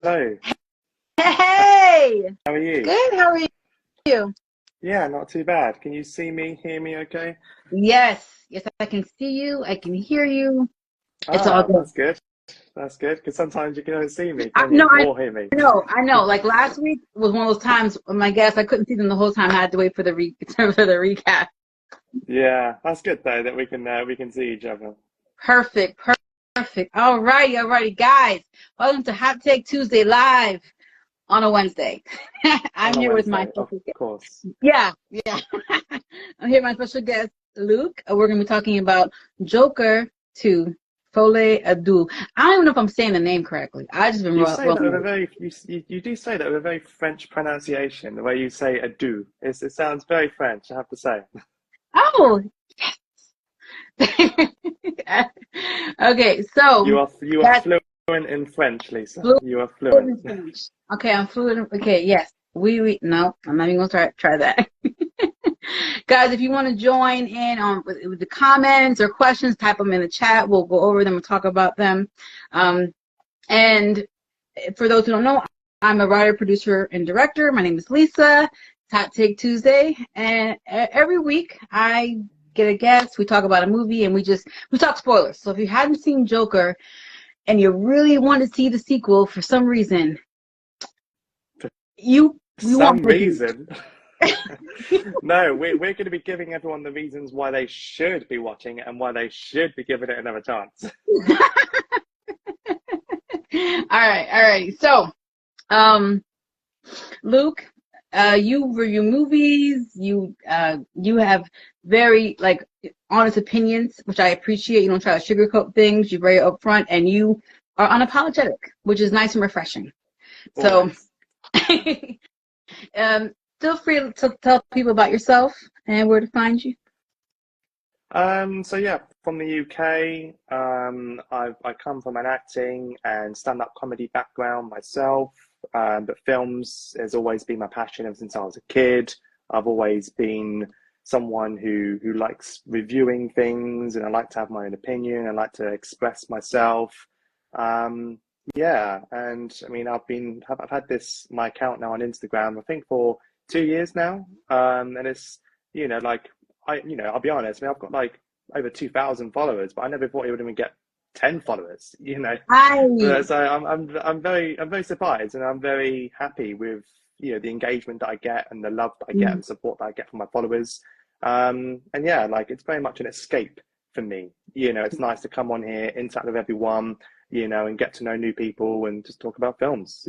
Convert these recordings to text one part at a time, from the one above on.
Hello, Hey, how are you? good. How are you? Yeah, not too bad. Can you see me, hear me okay? Yes, yes, I can see you. I can hear you. It's all Ah, good. that's good. That's good, because sometimes you can only see me, I, can no, you? I Or hear me. know, I know. Like last week was one of those times when my guests, I couldn't see them the whole time. I had to wait for the for the recap. Yeah, that's good though that we can see each other. Perfect, perfect. All righty, guys. Welcome to Hot Take Tuesday live on a Wednesday. On I'm a here with my Wednesday, of special guest. course. Yeah, yeah. I'm here with my special guest, Luke. We're going to be talking about Joker 2, Folie à Deux. I don't even know if I'm saying the name correctly. I just been You say that rolling with a with it. very you do say that with a very French pronunciation, the way you say "ado." It sounds very French, I have to say. Oh, okay. So You are that's fluent in French, Lisa. fluent You are fluent. in French. Okay, I'm fluent. Okay, yes. We no, I'm not even gonna try that. Guys, if you want to join in on with the comments or questions, type them in the chat. We'll go over them and talk about them. Um, And for those who don't know, I'm a writer, producer, and director. My name is Lisa. It's Hot Take Tuesday, and every week I get a guest. We talk about a movie, and we talk spoilers. So if you hadn't seen Joker and you really want to see the sequel for some reason, For you won't some believe. reason. No, we're going to be giving everyone the reasons why they should be watching it and why they should be giving it another chance. All right. So, um, Luke, you review movies. You have very like honest opinions, which I appreciate. You don't try to sugarcoat things. You're very upfront, and you are unapologetic, which is nice and refreshing. So, Always. um, feel free to tell people about yourself and where to find you. So yeah, from the UK. I come from an acting and stand-up comedy background myself. But films has always been my passion ever since I was a kid. I've always been someone who likes reviewing things, and I like to have my own opinion. I like to express myself. Um, yeah, and I mean, I've had this my account now on Instagram, I think for 2 years now. And it's like I'll be honest. I mean, I've got like over 2,000 followers, but I never thought it would even get 10 followers. Hi. So I'm very surprised, and I'm very happy with the engagement that I get and the love that I get and support that I get from my followers. And yeah, like it's very much an escape for me. It's nice to come on here, interact with everyone, and get to know new people and just talk about films.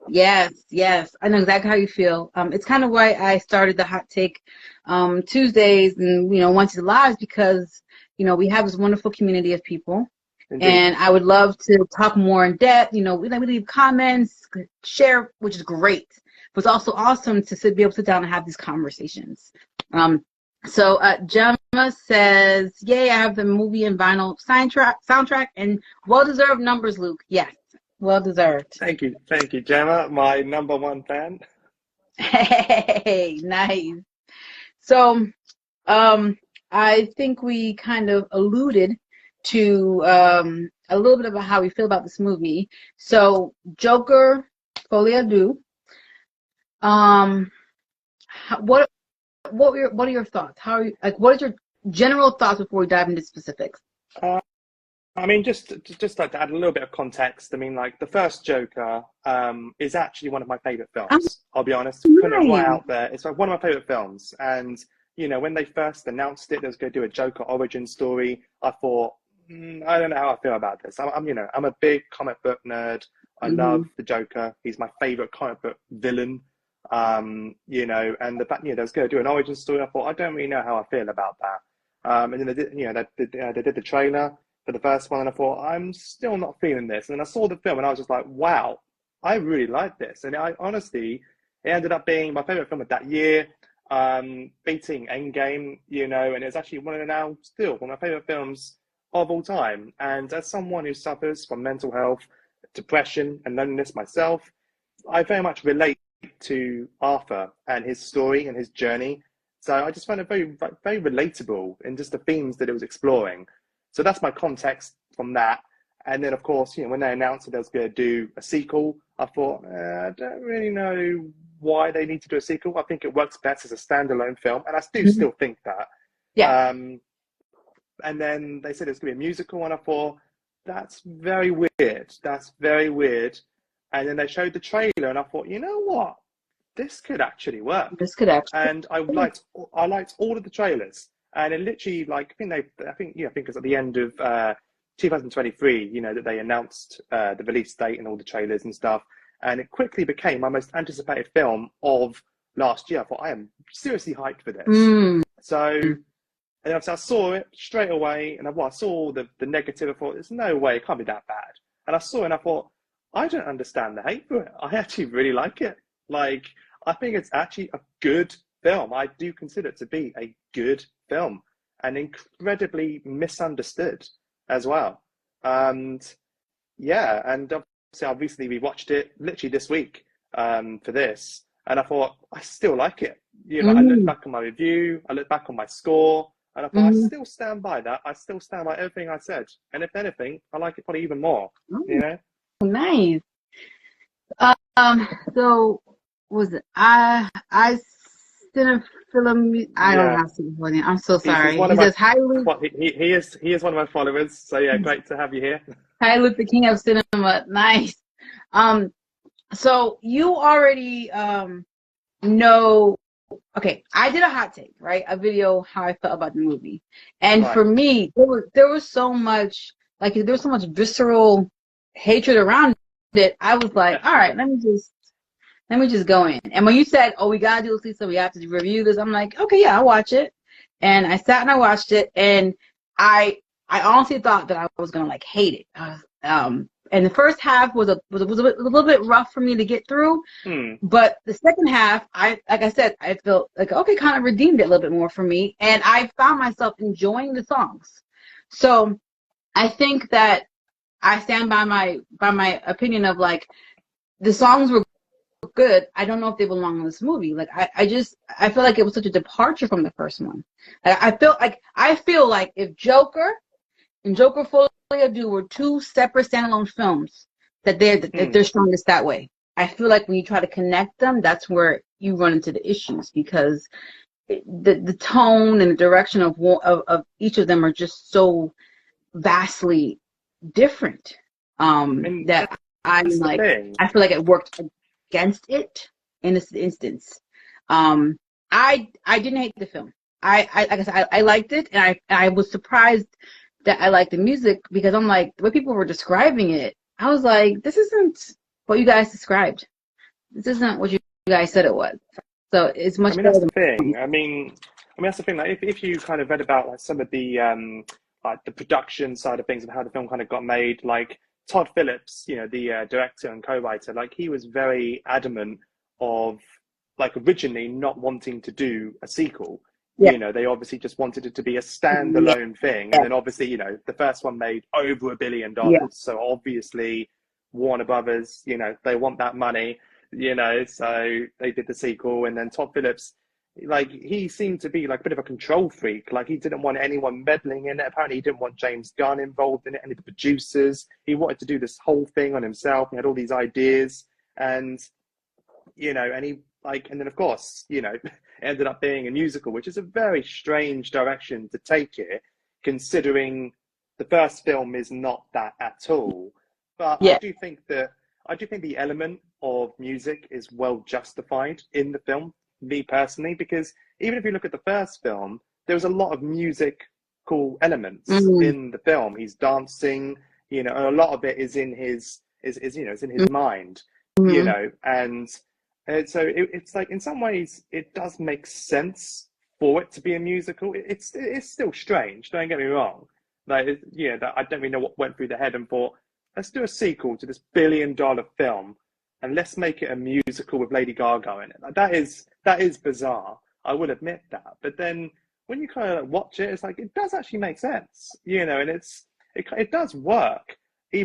Yes, yes. I know exactly how you feel. It's kind of why I started the Hot Take Tuesdays and once it lives because we have this wonderful community of people, Indeed. and I would love to talk more in depth. We leave comments, share, which is great. But it's also awesome to be able to sit down and have these conversations. Um, Gemma says, "Yay! I have the movie and vinyl soundtrack and well-deserved numbers, Luke. Yes, well deserved." Thank you, Gemma, my number one fan. Hey, nice. So, um, I think we kind of alluded to a little bit about how we feel about this movie. So, Joker, Folie à Deux. Um, what what are your thoughts? How are you, like? What is your general thoughts before we dive into specifics? Uh, I mean, just like to add a little bit of context. I mean, like the first Joker is actually one of my favorite I'm films. I'll be honest, putting it right fine. out there. It's like one of my favorite films. And when they first announced it, they was going to do a Joker origin story. I thought, I don't know how I feel about this. I'm a big comic book nerd. I love Hmm. the Joker. He's my favorite comic book villain. And the fact they was going to do an origin story, I thought I don't really know how I feel about that. And then they did the trailer for the first one, and I thought, I'm still not feeling this. And then I saw the film, and I was just like, wow, I really like this. And I honestly, it ended up being my favorite film of that year, beating Endgame, and it's actually one of the now still one of my favorite films of all time. And as someone who suffers from mental health, depression, and loneliness myself, I very much relate to Arthur and his story and his journey. So I just found it very, very relatable in just the themes that it was exploring. So that's my context from that. And then, of course, when they announced that they was going to do a sequel, I thought, I don't really know why they need to do a sequel. I think it works best as a standalone film, and I do still think that. Yeah. And then they said it's going to be a musical, and I thought, that's very weird. That's very weird. And then they showed the trailer, and I thought, you know what? This could actually work. This could actually. And I liked all of the trailers. And it literally, like, I think it's at the end of 2023, that they announced the release date and all the trailers and stuff. And it quickly became my most anticipated film of last year. I thought, I am seriously hyped for this. So, and I saw it straight away, and I saw the negative. I thought, there's no way, it can't be that bad. And I saw it, and I thought, I don't understand the hate for it. I actually really like it. Like, I think it's actually a good film. I do consider it to be a good film, and incredibly misunderstood as well. And yeah, and obviously I recently rewatched it literally this week for this, and I thought, I still like it. I look back on my review, I look back on my score, and I thought, I still stand by that. I still stand by everything I said. And if anything, I like it probably even more, Nice. So was it I Cinephilim? I don't have to. I'm so sorry. He says hi, Luke. He is one of my followers. So yeah, great to have you here. Hi, Luke, the king of cinema. Nice. So you already know. Okay, I did a hot take, right? A video how I felt about the movie, and for me, there was so much visceral hatred around it. I was like, all right, let me just go in. And when you said, oh, we gotta do this, so we have to review this, I'm like, okay, yeah, I'll watch it. And I sat and I watched it, and I honestly thought that I was gonna like hate it. And the first half was a little bit rough for me to get through, but the second half, like I said, I felt like, okay, kind of redeemed it a little bit more for me, and I found myself enjoying the songs. So I think that I stand by my opinion of like the songs were good. I don't know if they belong in this movie. Like I feel like it was such a departure from the first one. I feel like if Joker and Joker Folie were two separate standalone films, that they're strongest that way. I feel like when you try to connect them, that's where you run into the issues, because the tone and the direction of each of them are just so vastly different. That I'm like, I feel like it worked against it in this instance. I didn't hate the film. Like I said, I liked it, and I was surprised that I liked the music, because I'm like, the way people were describing it, I was like, this isn't what you guys described. This isn't what you guys said it was. So it's much better. That's the thing. I mean, that's the thing. Like, if you kind of read about like some of the like the production side of things and how the film kind of got made, like Todd Phillips, the director and co-writer, like he was very adamant of like originally not wanting to do a sequel. Yeah. They obviously just wanted it to be a standalone thing. And then obviously, the first one made over $1 billion. Yeah. So obviously Warner Brothers, they want that money, so they did the sequel. And then Todd Phillips, like, he seemed to be like a bit of a control freak. Like, he didn't want anyone meddling in it. Apparently he didn't want James Gunn involved in it, any of the producers. He wanted to do this whole thing on himself. He had all these ideas, and and then of course, it ended up being a musical, which is a very strange direction to take it, considering the first film is not that at all. But yeah. I do think the element of music is well justified in the film, me personally, because even if you look at the first film, there was a lot of musical elements in the film. He's dancing, and a lot of it is in his mind, and so it's like, in some ways, it does make sense for it to be a musical. It's still strange, don't get me wrong. Like, that I don't really know what went through the head and thought, let's do a sequel to this $1 billion film, and let's make it a musical with Lady Gaga in it. Like, that is bizarre. I will admit that. But then when you kind of like watch it, it's like, it does actually make sense, and it does work. I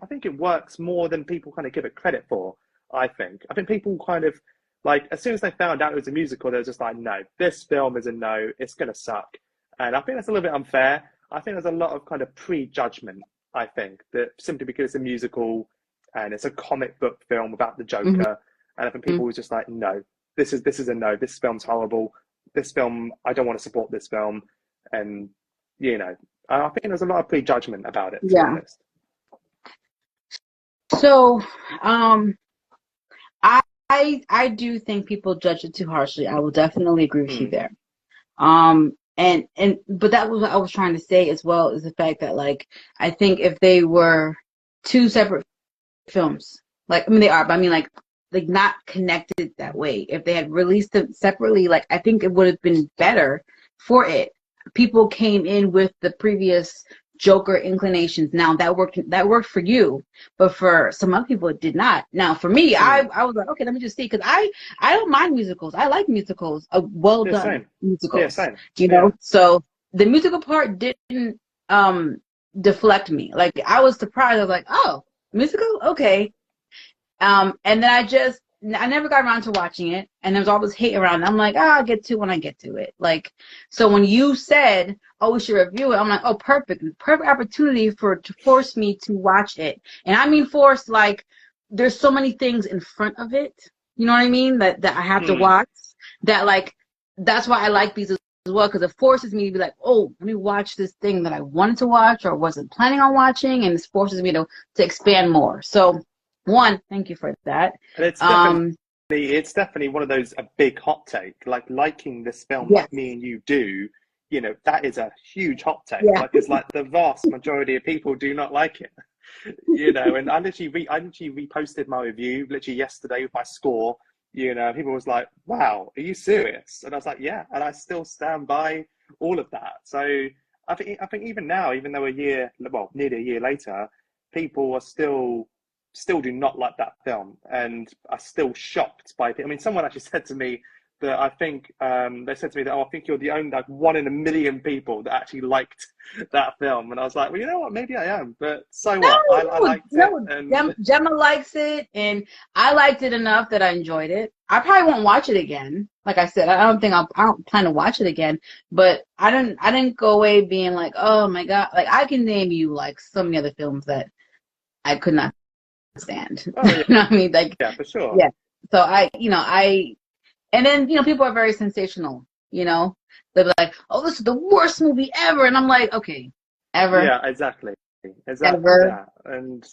think it works more than people kind of give it credit for. I think people kind of, like, as soon as they found out it was a musical, they were just like, no, this film is a no, it's going to suck. And I think that's a little bit unfair. I think there's a lot of kind of prejudgment, I think, that simply because it's a musical and it's a comic book film about the Joker, and I think people were just like, no, this is a no. This film's horrible. This film, I don't want to support this film, and you know, I think there's a lot of prejudgment about it, to be honest. So, I do think people judge it too harshly. I will definitely agree with you there. But that was what I was trying to say as well, is the fact that, like, I think if they were two separate films, like, I mean, they are, but I mean, like not connected that way. If they had released them separately, like, I think it would have been better for it. People came in with the previous Joker inclinations. Now that worked for you, but for some other people it did not. Now for me, I was like, okay, let me just see, because I don't mind musicals. I like musicals, well done musicals. You know, so the musical part didn't deflect me. Like, I was surprised. I was like, oh, musical, okay. And then I never got around to watching it, and there was always hate around it. I'm like, I'll get to it when I get to it. Like, so when you said, oh, we should review it, I'm like, oh, perfect opportunity to force me to watch it. And I mean force, like, there's so many things in front of it, you know what I mean, that I have to watch, that, like, that's why I like these as well, because it forces me to be like, oh, let me watch this thing that I wanted to watch or wasn't planning on watching, and this forces me to expand more. So, one, thank you for that. And it's definitely one of those, a big hot take, like liking this film like me and you do, you know, that is a huge hot take. Like, it's like the vast majority of people do not like it, you know. And I literally reposted my review literally yesterday with my score, you know. People was like, wow, are you serious? And I was like, yeah, and I still stand by all of that. So I think even now, even though nearly a year later, people are still do not like that film, and are still shocked by it. I mean, someone actually said to me that I think they said to me that, oh, I think you're the only, like, 1 in a million people that actually liked that film. And I was like, well, you know what, maybe I am, but so what? I liked it. And Gemma likes it, and I liked it enough that I enjoyed it. I probably won't watch it again. Like I said, I don't plan to watch it again, but I didn't go away being like, oh my God. Like, I can name you like so many other films that I could not stand. Oh, yeah. You know what I mean? Like, yeah, for sure. Yeah. So and then, you know, people are very sensational, you know. They're like, oh, this is the worst movie ever. And I'm like, okay, ever. Yeah, exactly. Ever. Yeah. And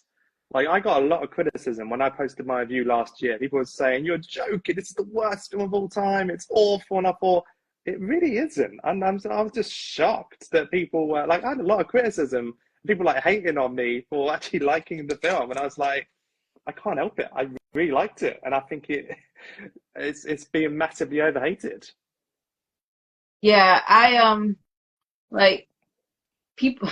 like, I got a lot of criticism when I posted my review last year. People were saying, you're joking, this is the worst film of all time, it's awful. And I thought, it really isn't. And I was just shocked that people were like, I had a lot of criticism, people like hating on me for actually liking the film, and I was like, I can't help it. I really liked it, and I think it's being massively overhated. Yeah, like, people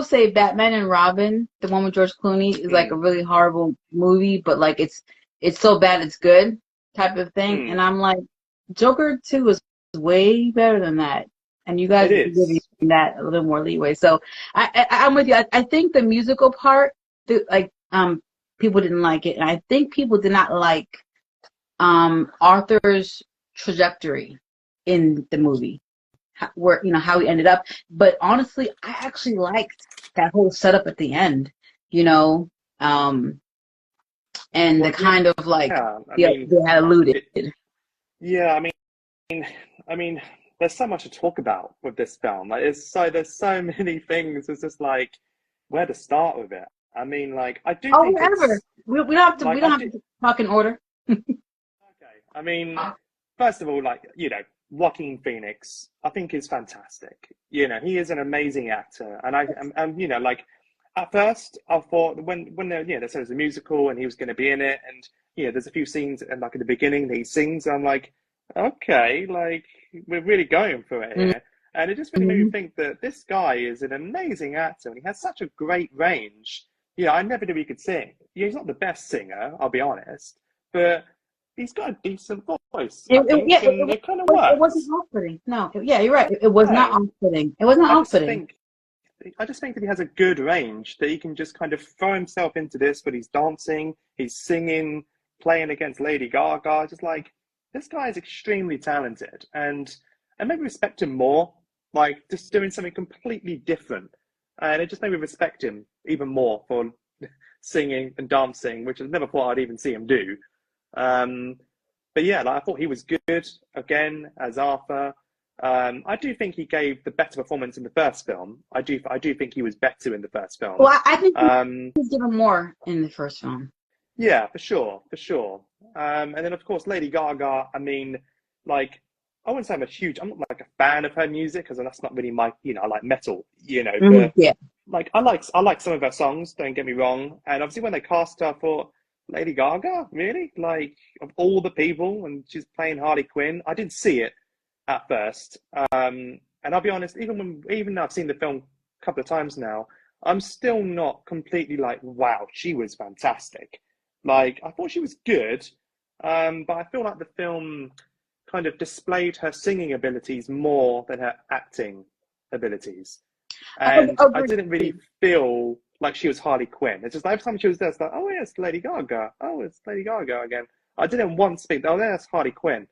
say Batman and Robin, the one with George Clooney, is like a really horrible movie, but like it's so bad it's good type of thing. And I'm like, Joker 2 is way better than that. And you guys are giving that a little more leeway. So I'm with you. I think the musical part, people didn't like it. And I think people did not like Arthur's trajectory in the movie, where, you know, how he ended up. But honestly, I actually liked that whole setup at the end, you know, and the kind of like they had alluded. Yeah, I mean, there's so much to talk about with this film. Like, there's so many things. It's just like, where to start with it. I mean, like, I do. Oh, whatever. We don't have to. Like, we don't have to talk in order. Okay. I mean, first of all, like, you know, Joaquin Phoenix, I think, is fantastic. You know, he is an amazing actor, and you know, like, at first I thought when they said it was a musical and he was going to be in it, and you know, there's a few scenes and like at the beginning that he sings, and I'm like, okay, like, we're really going for it here. And it just really made me think that this guy is an amazing actor, and he has such a great range. Yeah, I never knew he could sing. Yeah, he's not the best singer, I'll be honest, but he's got a decent voice. It kind of works. It wasn't off-putting. No, yeah, you're right. It was not off-putting. It wasn't off-putting. I just think that he has a good range, that he can just kind of throw himself into this, but he's dancing, he's singing, playing against Lady Gaga. Just like, this guy is extremely talented, and maybe respect him more, like, just doing something completely different and it just made me respect him even more for singing and dancing, which I never thought I'd even see him do. But yeah, like, I thought he was good again as Arthur. I do think he gave the better performance in the first film. I do think he was better in the first film. Well, I think he's given more in the first film. Yeah, for sure. And then of course Lady Gaga. I mean, like, I wouldn't say I'm not like a fan of her music, because that's not really my, I like metal, but Yeah. like I like some of her songs, don't get me wrong. And obviously when they cast her, I thought, Lady Gaga, really? Like, of all the people, and she's playing Harley Quinn. I didn't see it at first. And I'll be honest, even though I've seen the film a couple of times now, I'm still not completely like, wow, she was fantastic. Like, I thought she was good, but I feel like the film kind of displayed her singing abilities more than her acting abilities. And I didn't really feel like she was Harley Quinn. It's just like every time she was there, it's like, oh, yeah, it's Lady Gaga. Oh, it's Lady Gaga again. I didn't once think, oh, that's Harley Quinn.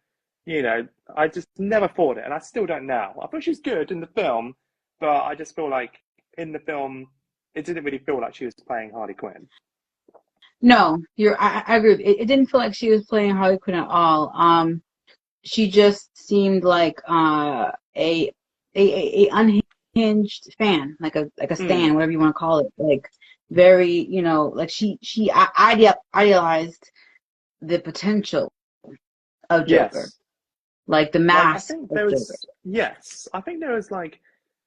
I just never thought it, and I still don't now. I thought she was good in the film, but I just feel like in the film, it didn't really feel like she was playing Harley Quinn. No, I agree. It didn't feel like she was playing Harley Quinn at all. She just seemed like a unhinged fan, like a stan, whatever you want to call it. Like, very, like she idealized the potential of Joker. Yes. Like the mask. I think there was, yes. I think there was like,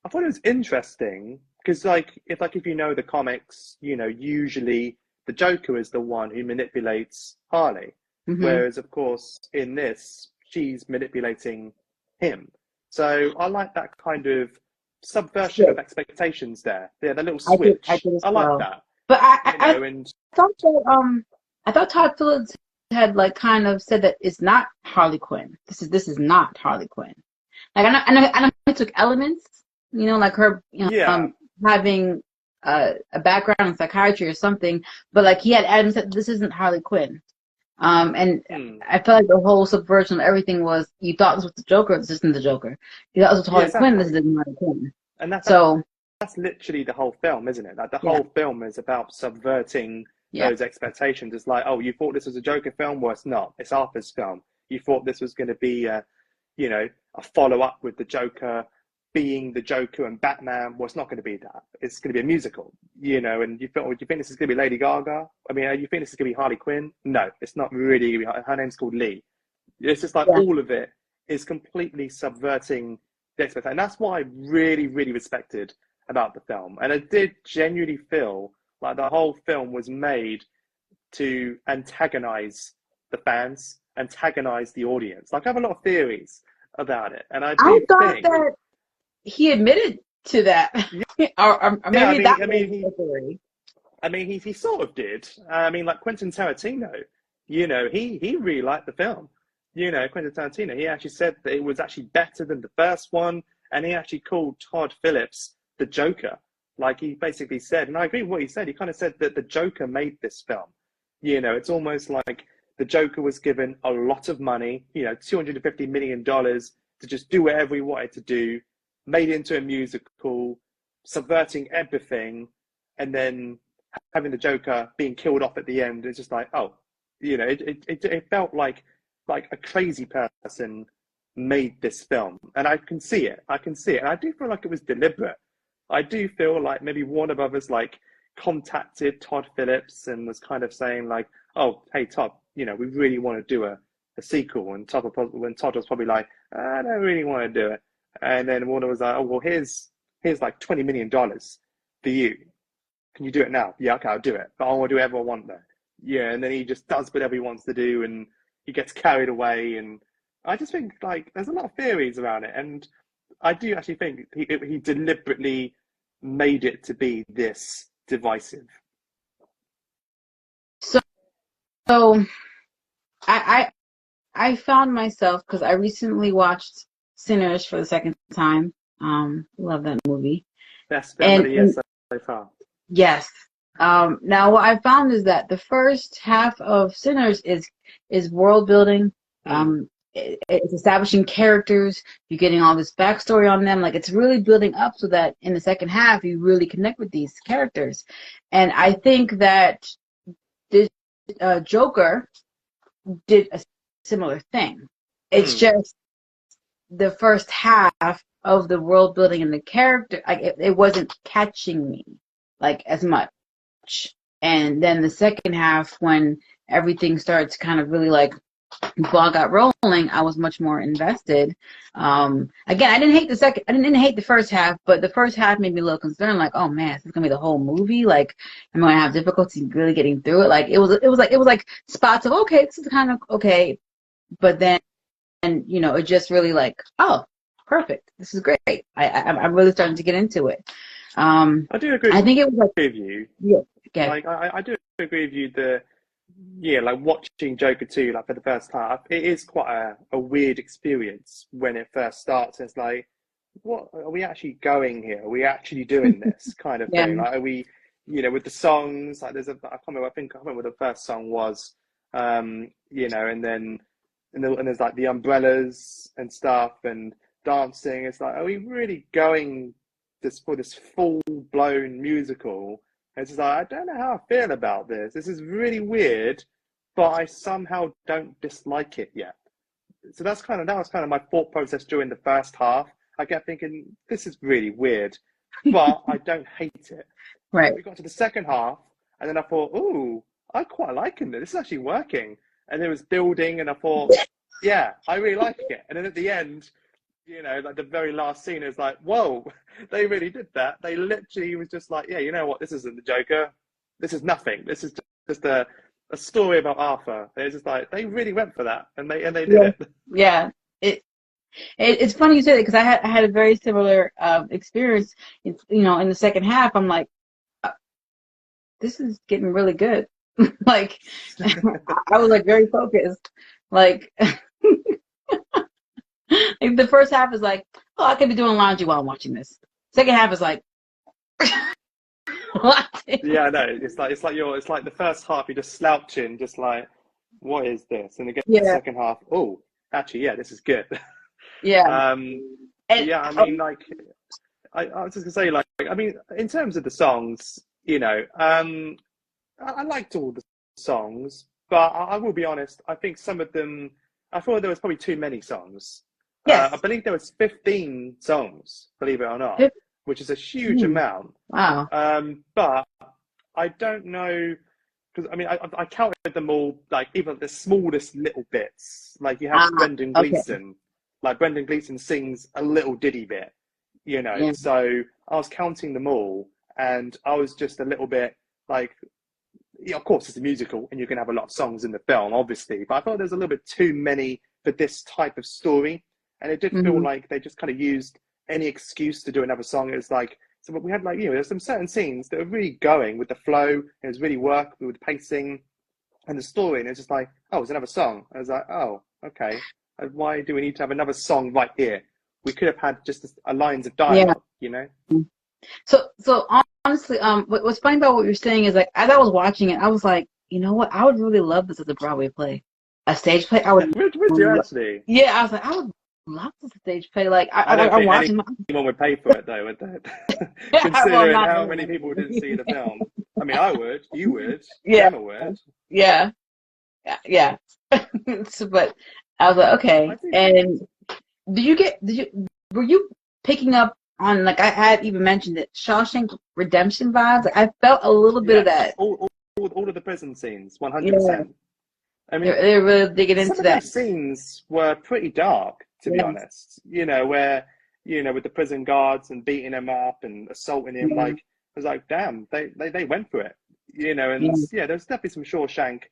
I thought it was interesting because if you know the comics, usually the Joker is the one who manipulates Harley, whereas of course in this she's manipulating him. So I like that kind of subversion of expectations there. Yeah, the little switch. I like that. But I thought Todd Phillips had like kind of said that it's not Harley Quinn. This is not Harley Quinn. Like I know he took elements, like her, having a background in psychiatry or something, but like he had Adam said this isn't Harley Quinn. And I felt like the whole subversion of everything was, you thought this was the Joker, this isn't the Joker. You thought this was Harley Quinn, this isn't Harley Quinn. And that's literally the whole film, isn't it? Like the whole film is about subverting those expectations. It's like, oh, you thought this was a Joker film? Well, it's not. It's Arthur's film. You thought this was going to be a follow-up with the Joker being the Joker and Batman. Well, it's not going to be that. It's going to be a musical, and you think this is going to be Lady Gaga? I mean, you think this is going to be Harley Quinn? No, it's not really. Her name's called Lee. It's just like all of it is completely subverting the expectation. And that's what I really, really respected about the film. And I did genuinely feel like the whole film was made to antagonize the fans, antagonize the audience. Like, I have a lot of theories about it. And I thought that he admitted to that. or maybe he sort of did. I mean, like Quentin Tarantino, he really liked the film. Quentin Tarantino, he actually said that it was actually better than the first one. And he actually called Todd Phillips the Joker. Like, he basically said, and I agree with what he said, he kind of said that the Joker made this film. It's almost like the Joker was given a lot of money, $250 million to just do whatever he wanted to do, made it into a musical, subverting everything, and then having the Joker being killed off at the end. It's just like, oh, it felt like a crazy person made this film. And I can see it. And I do feel like it was deliberate. I do feel like maybe Warner Brothers contacted Todd Phillips and was kind of saying like, oh, hey, Todd, we really want to do a sequel. And Todd was probably like, I don't really want to do it. And then Warner was like, oh, well, here's like $20 million for you. Can you do it now? Yeah, okay, I'll do it. But I want to do whatever I want there. Yeah, and then he just does whatever he wants to do, and he gets carried away. And I just think there's a lot of theories around it. And I do actually think he deliberately made it to be this divisive. So I found myself, because I recently watched Sinners for the second time. Love that movie. Best film of the year so far. Yes. Now what I found is that the first half of Sinners is world building. it's establishing characters. You're getting all this backstory on them. Like, it's really building up so that in the second half you really connect with these characters. And I think that this Joker did a similar thing. It's just the first half of the world building and the character, like it wasn't catching me like as much. And then the second half, when everything starts kind of really like ball got rolling, I was much more invested. Again, I didn't hate the first half, but the first half made me a little concerned, like, oh man, this is gonna be the whole movie. Like, I'm gonna have difficulty really getting through it. Like, it was like spots of, okay, this is kind of okay, but then, and you know, it just really like, oh, perfect, this is great. I'm really starting to get into it. I do agree. I think it was like, with you. Yeah. Okay. Like, I do agree with you that, yeah, like watching Joker 2, like for the first half, it is quite a weird experience when it first starts. It's like, what are we actually going here? Are we actually doing this kind of thing? Like, are we, you know, with the songs, like there's I can't remember what the first song was, you know, and there's like the umbrellas and stuff and dancing. It's like, are we really going for this full-blown musical? It's just like, I don't know how I feel about this. This is really weird, but I somehow don't dislike it yet. So that was kind of my thought process during the first half. I kept thinking, this is really weird, but I don't hate it. Right. We got to the second half, and then I thought, ooh, I quite liking this. This is actually working. And it was building, and I thought, yeah, I really like it. And then at the end, you know, like the very last scene is like, whoa, they really did that. They literally was just like, yeah, you know what? This isn't the Joker. This is nothing. This is just a story about Arthur. It's just like, they really went for that, and they did it. Yeah. It's funny you say that, because I had a very similar experience. You know, in the second half, I'm like, this is getting really good. Like, I was like very focused. Like, like the first half is like, oh, I could be doing laundry while I'm watching this. Second half is like, what? Yeah, no, it's like the first half you're just slouching, just like, what is this? And again, the second half, oh, actually, yeah, this is good. Yeah. Yeah, I mean, like, I was just gonna say, like, I mean, in terms of the songs, you know, I liked all the songs, but I will be honest, I think some of them, I thought there was probably too many songs. Yes. I believe there was 15 songs, believe it or not, which is a huge amount. Wow. But I don't know, because I mean, I counted them all, like even the smallest little bits. Like you have Brendan Gleeson, like Brendan Gleeson sings a little ditty bit, you know. Yeah. So I was counting them all, and I was just a little bit like, yeah, of course it's a musical, and you can have a lot of songs in the film, obviously. But I thought there was a little bit too many for this type of story. And it did feel like they just kind of used any excuse to do another song. It was like, so we had like, you know, there's some certain scenes that are really going with the flow. It was really working with the pacing and the story. And it's just like, oh, it's another song. I was like, oh, okay. Why do we need to have another song right here? We could have had just a lines of dialogue, you know? So honestly, what's funny about what you're saying is, like, as I was watching it, I was like, you know what? I would really love this as a Broadway play, a stage play. I would. Would you actually? Yeah, I was like, I would love this stage play. Like, I don't think anyone would pay for it though, would they? Considering how many people didn't see the film. I mean, I would. You would. Yeah. Emma would. Yeah. Yeah. So, but I was like, okay. And were you picking up on, like, I had even mentioned it, Shawshank Redemption vibes? Like, I felt a little bit of that. All of the prison scenes, 100%. I mean, they're really digging into that. Some of those scenes were pretty dark, to be honest. You know, where, you know, with the prison guards and beating him up and assaulting him, like, I was like, damn, they went for it. You know, and there's definitely some Shawshank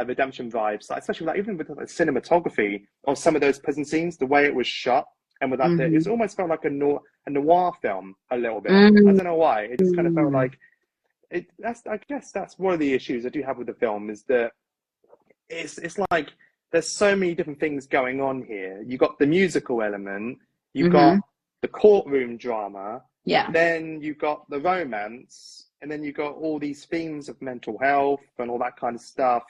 Redemption vibes, like, especially like even with the cinematography of some of those prison scenes, the way it was shot, and with that, it almost felt like a noir film a little bit. I don't know why. It just kind of felt like it. I guess that's one of the issues I do have with the film, is that it's like there's so many different things going on here. You got the musical element, you've got the courtroom drama, then you've got the romance, and then you've got all these themes of mental health and all that kind of stuff,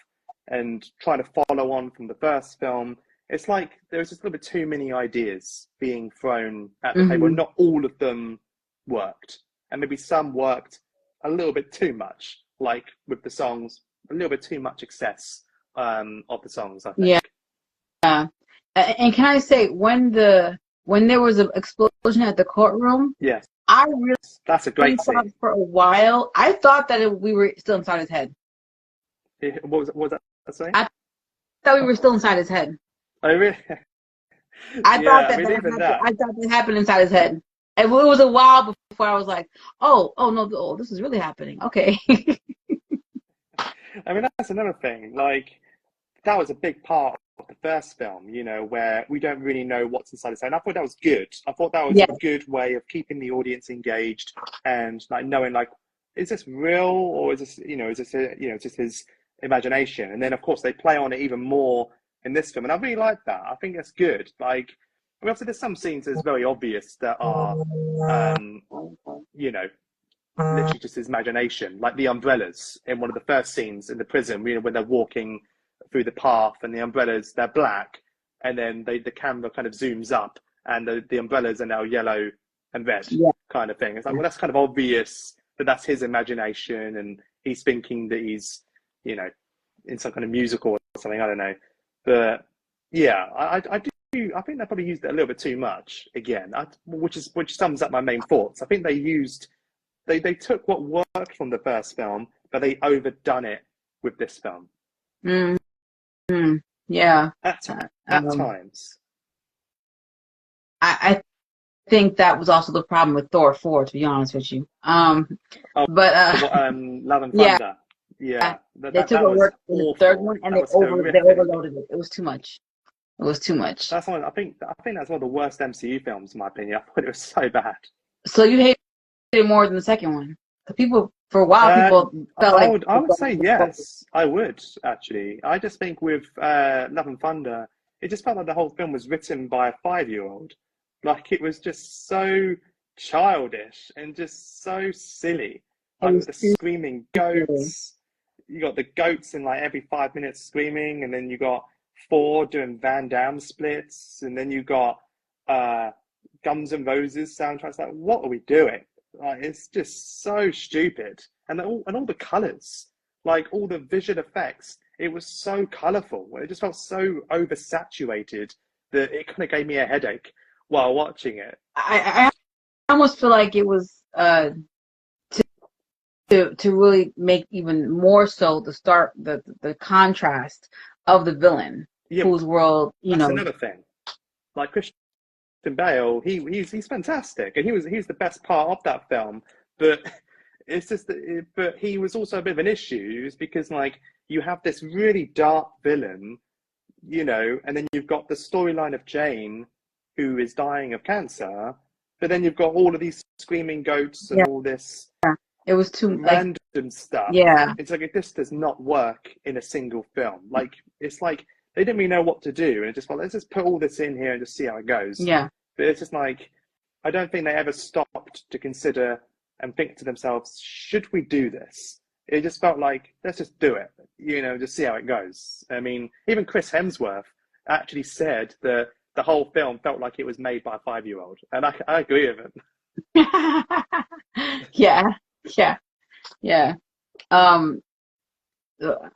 and trying to follow on from the first film. it's like there was just a little bit too many ideas being thrown at the table. Not all of them worked, and maybe some worked a little bit too much, like with the songs, a little bit too much excess of the songs, I think. Yeah. And can I say, when there was an explosion at the courtroom, yes, I really that's a great scene. For a while, I thought that we were still inside his head. What was that saying? I thought we were still inside his head. Oh, really? I thought that happened inside his head. And it was a while before I was like, oh, this is really happening. Okay. I mean, that's another thing. Like, that was a big part of the first film, you know, where we don't really know what's inside his head. And I thought that was good. I thought that was a good way of keeping the audience engaged and like knowing, like, is this real, or is this, you know, just his imagination? And then of course they play on it even more in this film, and I really like that. I think that's good. Like, I mean, obviously there's some scenes that's very obvious that are, you know, literally just his imagination, like the umbrellas in one of the first scenes in the prison, you know, when they're walking through the path and the umbrellas, they're black, and then the camera kind of zooms up and the umbrellas are now yellow and red, kind of thing. It's like, well, that's kind of obvious that that's his imagination, and he's thinking that he's, you know, in some kind of musical or something, I don't know. But yeah, I think they probably used it a little bit too much again, which sums up my main thoughts. I think they took what worked from the first film, but they overdone it with this film. Yeah. At times. I think that was also the problem with Thor 4, to be honest with you. Love and Thunder. Yeah. They took what worked in the third one and they overloaded it. It was too much. That's one. I think that's one of the worst MCU films, in my opinion. I thought it was so bad. So you hated it more than the second one? People, for a while, people felt like... I would say yes. I would, actually. I just think with Love and Thunder, it just felt like the whole film was written by a 5-year-old. Like, it was just so childish and just so silly. Like, with the screaming goats. You got the goats in, like, every 5 minutes screaming, and then you got Thor doing Van Damme splits, and then you got Guns N' Roses soundtracks. Like, what are we doing? Like, it's just so stupid, and all the colors, like all the visual effects, it was so colorful. It just felt so oversaturated that it kind of gave me a headache while watching it. I almost feel like it was to really make even more so the contrast of the villain, whose world, you know. That's another thing. Like Christian Bale, he's fantastic, and he's the best part of that film. But it's just but he was also a bit of an issue, because like you have this really dark villain, you know, and then you've got the storyline of Jane, who is dying of cancer, but then you've got all of these screaming goats and all this. It was too random stuff. Yeah, it's like it just does not work in a single film. Like, it's like they didn't really know what to do, and it just, well, let's just put all this in here and just see how it goes. Yeah. But it's just like, I don't think they ever stopped to consider and think to themselves, should we do this? It just felt like, let's just do it, you know, just see how it goes. I mean, even Chris Hemsworth actually said that the whole film felt like it was made by a 5-year-old, and I agree with him. Yeah.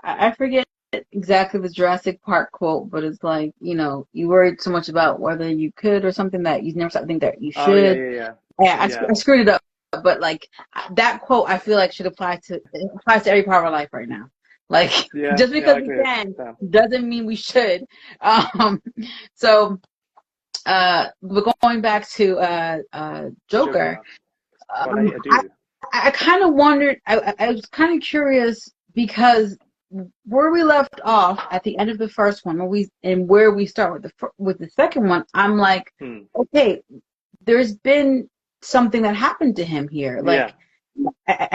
I forget exactly the Jurassic Park quote, but it's like, you know, you worried so much about whether you could or something that you never started to think that you should. I screwed it up, but like that quote, I feel like it applies to every part of our life right now. Like, just because we can doesn't mean we should. So, but going back to Joker. I kind of wondered, I was kind of curious, because where we left off at the end of the first one, where we start with the second one, I'm like, okay, there's been something that happened to him here. Like,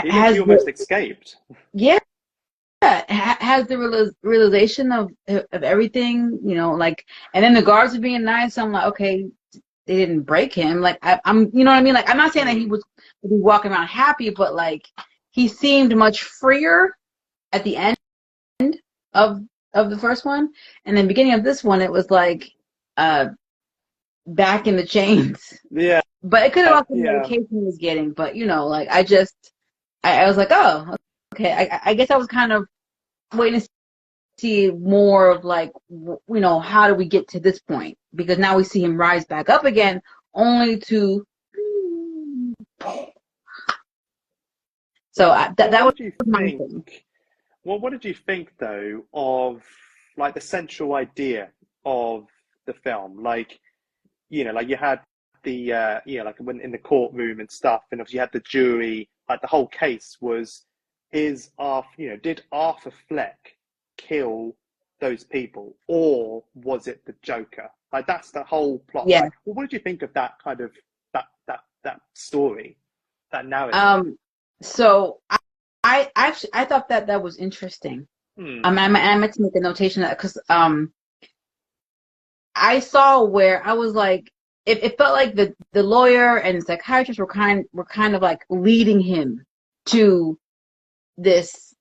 he almost escaped. Yeah. Has the realization of everything, you know, like, and then the guards are being nice. I'm like, okay, they didn't break him. Like, I'm, you know what I mean? Like, I'm not saying that he was walking around happy, but like, he seemed much freer at the end of of the first one, and then beginning of this one, it was like back in the chains. Yeah, But it could have also been the yeah. medication he was getting. But like I was like, oh, okay. I guess I was kind of waiting to see more of like, how do we get to this point? Because now we see him rise back up again, only to. So that What was did you my think? thing. Well, what did you think though of like the central idea of the film? Like, like you had the like when in the courtroom and stuff, and obviously you had the jury. Like the whole case was, did Arthur Fleck kill those people, or was it the Joker? Like that's the whole plot. Yeah. Like, well, what did you think of that kind of that story, that narrative? So I actually I thought that was interesting. Hmm. I meant to make a notation of that because I saw where I was like, it felt like the lawyer and the psychiatrist were kind of like leading him to this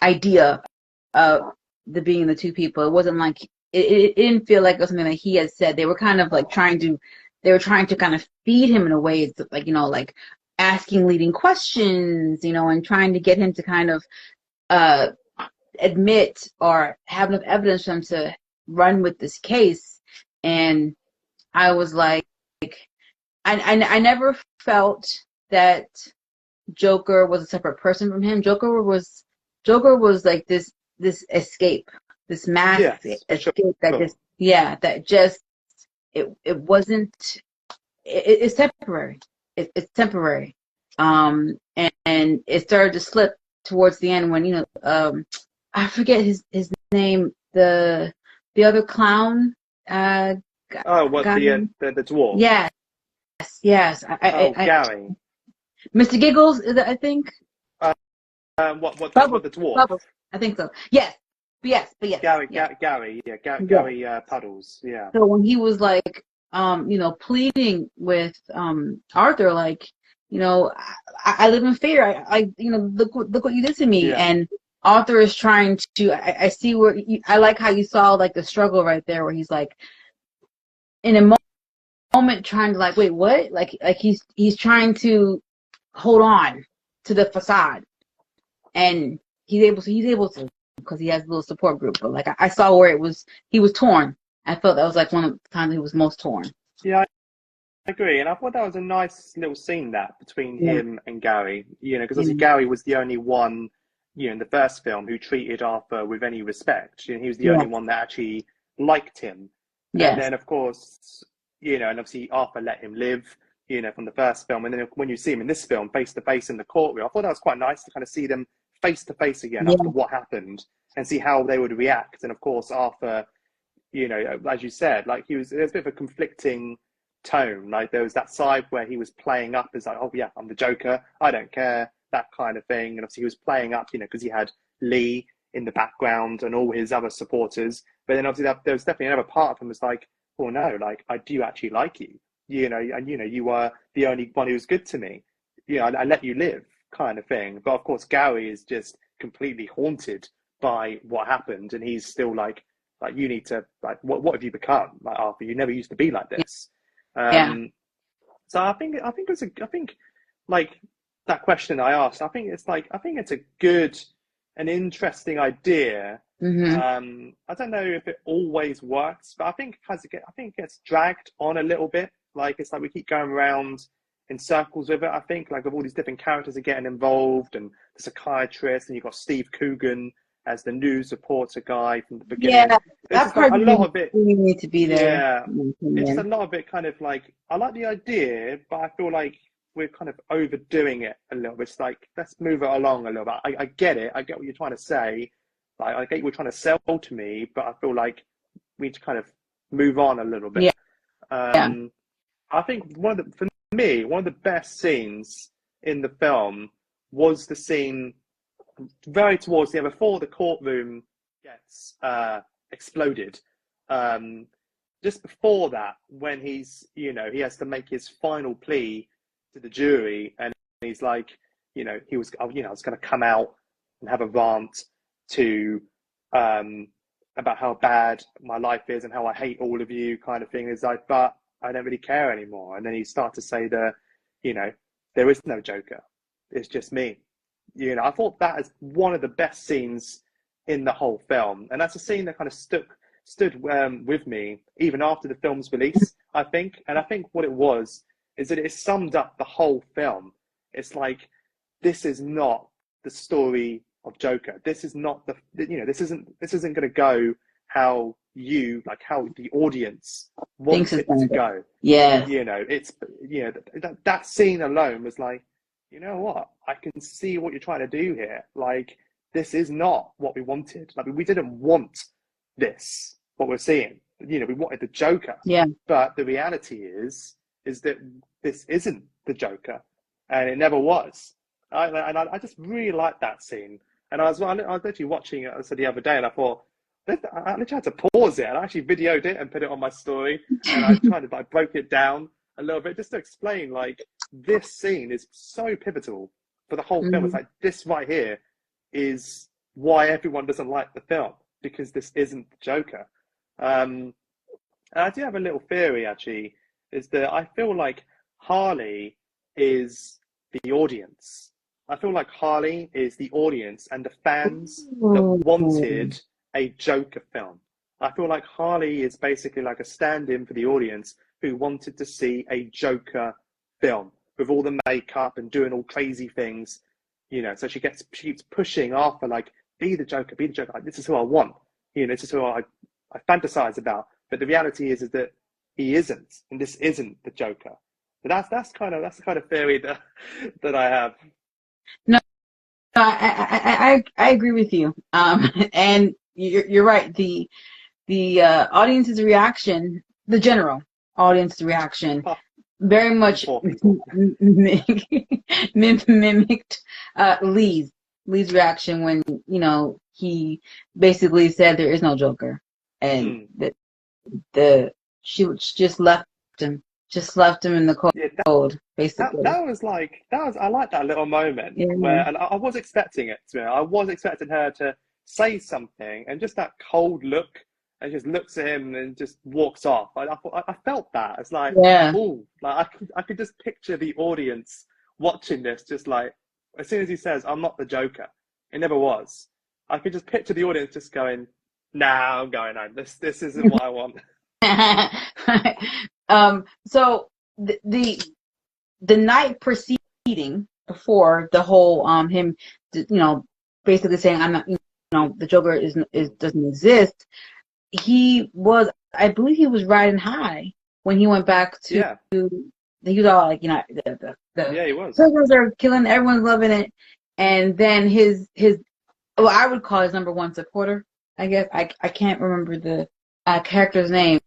idea of the being the two people. It wasn't like it didn't feel like it was something that he had said. They were kind of like trying to kind of feed him in a way. It's like like asking leading questions, and trying to get him to kind of admit or have enough evidence for him to run with this case. And I was like, I never felt that Joker was a separate person from him. Joker was like this escape, this mass Yes, for escape sure. that just it wasn't. It's temporary. It's temporary. And it started to slip towards the end when I forget his name. The other clown. Oh, what Guy. the dwarf? Yes. Gary. Mr. Giggles, is it, I think. What the dwarf? Bubbles. I think so. Yes. But yes. Gary, yes. Gary, yeah, Yeah. Gary Puddles, yeah. So when he was like, pleading with Arthur, like, I live in fear. Look what you did to me. Yeah. And Arthur is trying to. I see where I like how you saw like the struggle right there, where he's like, in a moment trying to like, wait, what? Like he's trying to hold on to the facade, and he's able to because he has a little support group. But like I saw where he was torn. I felt that was like one of the times he was most torn. Yeah, I agree. And I thought that was a nice little scene between him and Gary, because obviously Gary was the only one, in the first film who treated Arthur with any respect. He was the only one that actually liked him. Yes. And then, of course, and obviously Arthur let him live, from the first film. And then when you see him in this film, face to face in the courtroom, I thought that was quite nice to kind of see them face to face again after what happened and see how they would react. And of course, Arthur, as you said, like there's a bit of a conflicting tone. Like there was that side where he was playing up as like, oh yeah, I'm the Joker, I don't care, that kind of thing. And obviously he was playing up, because he had Lee in the background and all his other supporters. But then obviously there was definitely another part of him was like, oh no, like I do actually like you, and you are the only one who's good to me. I let you live, kind of thing. But of course, Gary is just completely haunted by what happened, and he's still like you need to what have you become, like Arthur? You never used to be like this. So I think like that question I asked, I think it's a good and interesting idea. I don't know if it always works, but I think it gets dragged on a little bit. Like it's like we keep going around in circles with it. I think like of all these different characters are getting involved, and the psychiatrist, and you've got Steve Coogan as the news reporter guy from the beginning. Yeah, that part like a lot of it really need to be there. Yeah, it's a lot of it kind of like I like the idea, but I feel like we're kind of overdoing it a little bit. It's like let's move it along a little bit. I get it. I get what you're trying to say. Like I get what you're trying to sell to me, but I feel like we need to kind of move on a little bit. I think for me, one of the best scenes in the film was the scene very towards the end, before the courtroom gets exploded. Just before that, when he's, he has to make his final plea to the jury, and he's like, I was going to come out and have a rant to about how bad my life is and how I hate all of you kind of thing. Is like, but I don't really care anymore. And then you start to say that, you know, there is no Joker. It's just me. You know, I thought that is one of the best scenes in the whole film. And that's a scene that kind of stood with me even after the film's release, I think. And I think what it was is that it summed up the whole film. It's like, this is not the story of Joker. This is not this isn't going to go how the audience wants it to go. Yeah. You know, it's, you know, that scene alone was like, you know what? I can see what you're trying to do here. Like, this is not what we wanted. Like, we didn't want this, what we're seeing. You know, we wanted the Joker. Yeah. But the reality is that this isn't the Joker, and it never was. I just really liked that scene. And I was actually watching it the other day, and I thought, I literally had to pause it, and I actually videoed it and put it on my story, and I broke it down a little bit just to explain, like, this scene is so pivotal for the whole film. It's like, this right here is why everyone doesn't like the film, because this isn't the Joker. And I do have a little theory, actually, is that I feel like Harley is the audience. I feel like Harley is the audience and the fans that wanted a Joker film. I feel like Harley is basically like a stand-in for the audience who wanted to see a Joker film with all the makeup and doing all crazy things, you know. So she keeps pushing after, like, be the Joker, be the Joker. Like, this is who I want, you know. This is who I fantasize about. But the reality is that he isn't, and this isn't the Joker. But that's the kind of theory that I have. No, I agree with you. And you're right. The audience's reaction, the general audience's reaction, very much mimicked Lee's reaction when, you know, he basically said there is no Joker, and she just left him in the cold. Yeah, basically. That was I like that little moment where, and I was expecting it to. I was expecting her to say something, and just that cold look, and just looks at him and just walks off. I felt that. It's like, oh, like I could just picture the audience watching this, just like, as soon as he says, "I'm not the Joker," it never was. I could just picture the audience just going, "Nah, I'm going home. This isn't what I want." So the night preceding, before the whole him, you know, basically saying, I'm not, you know, the Joker doesn't exist. I believe he was riding high when he went back to. He was all like, you know, he was. Joker's are killing, everyone's loving it, and then his well, I would call his number one supporter, I guess. I can't remember the character's name,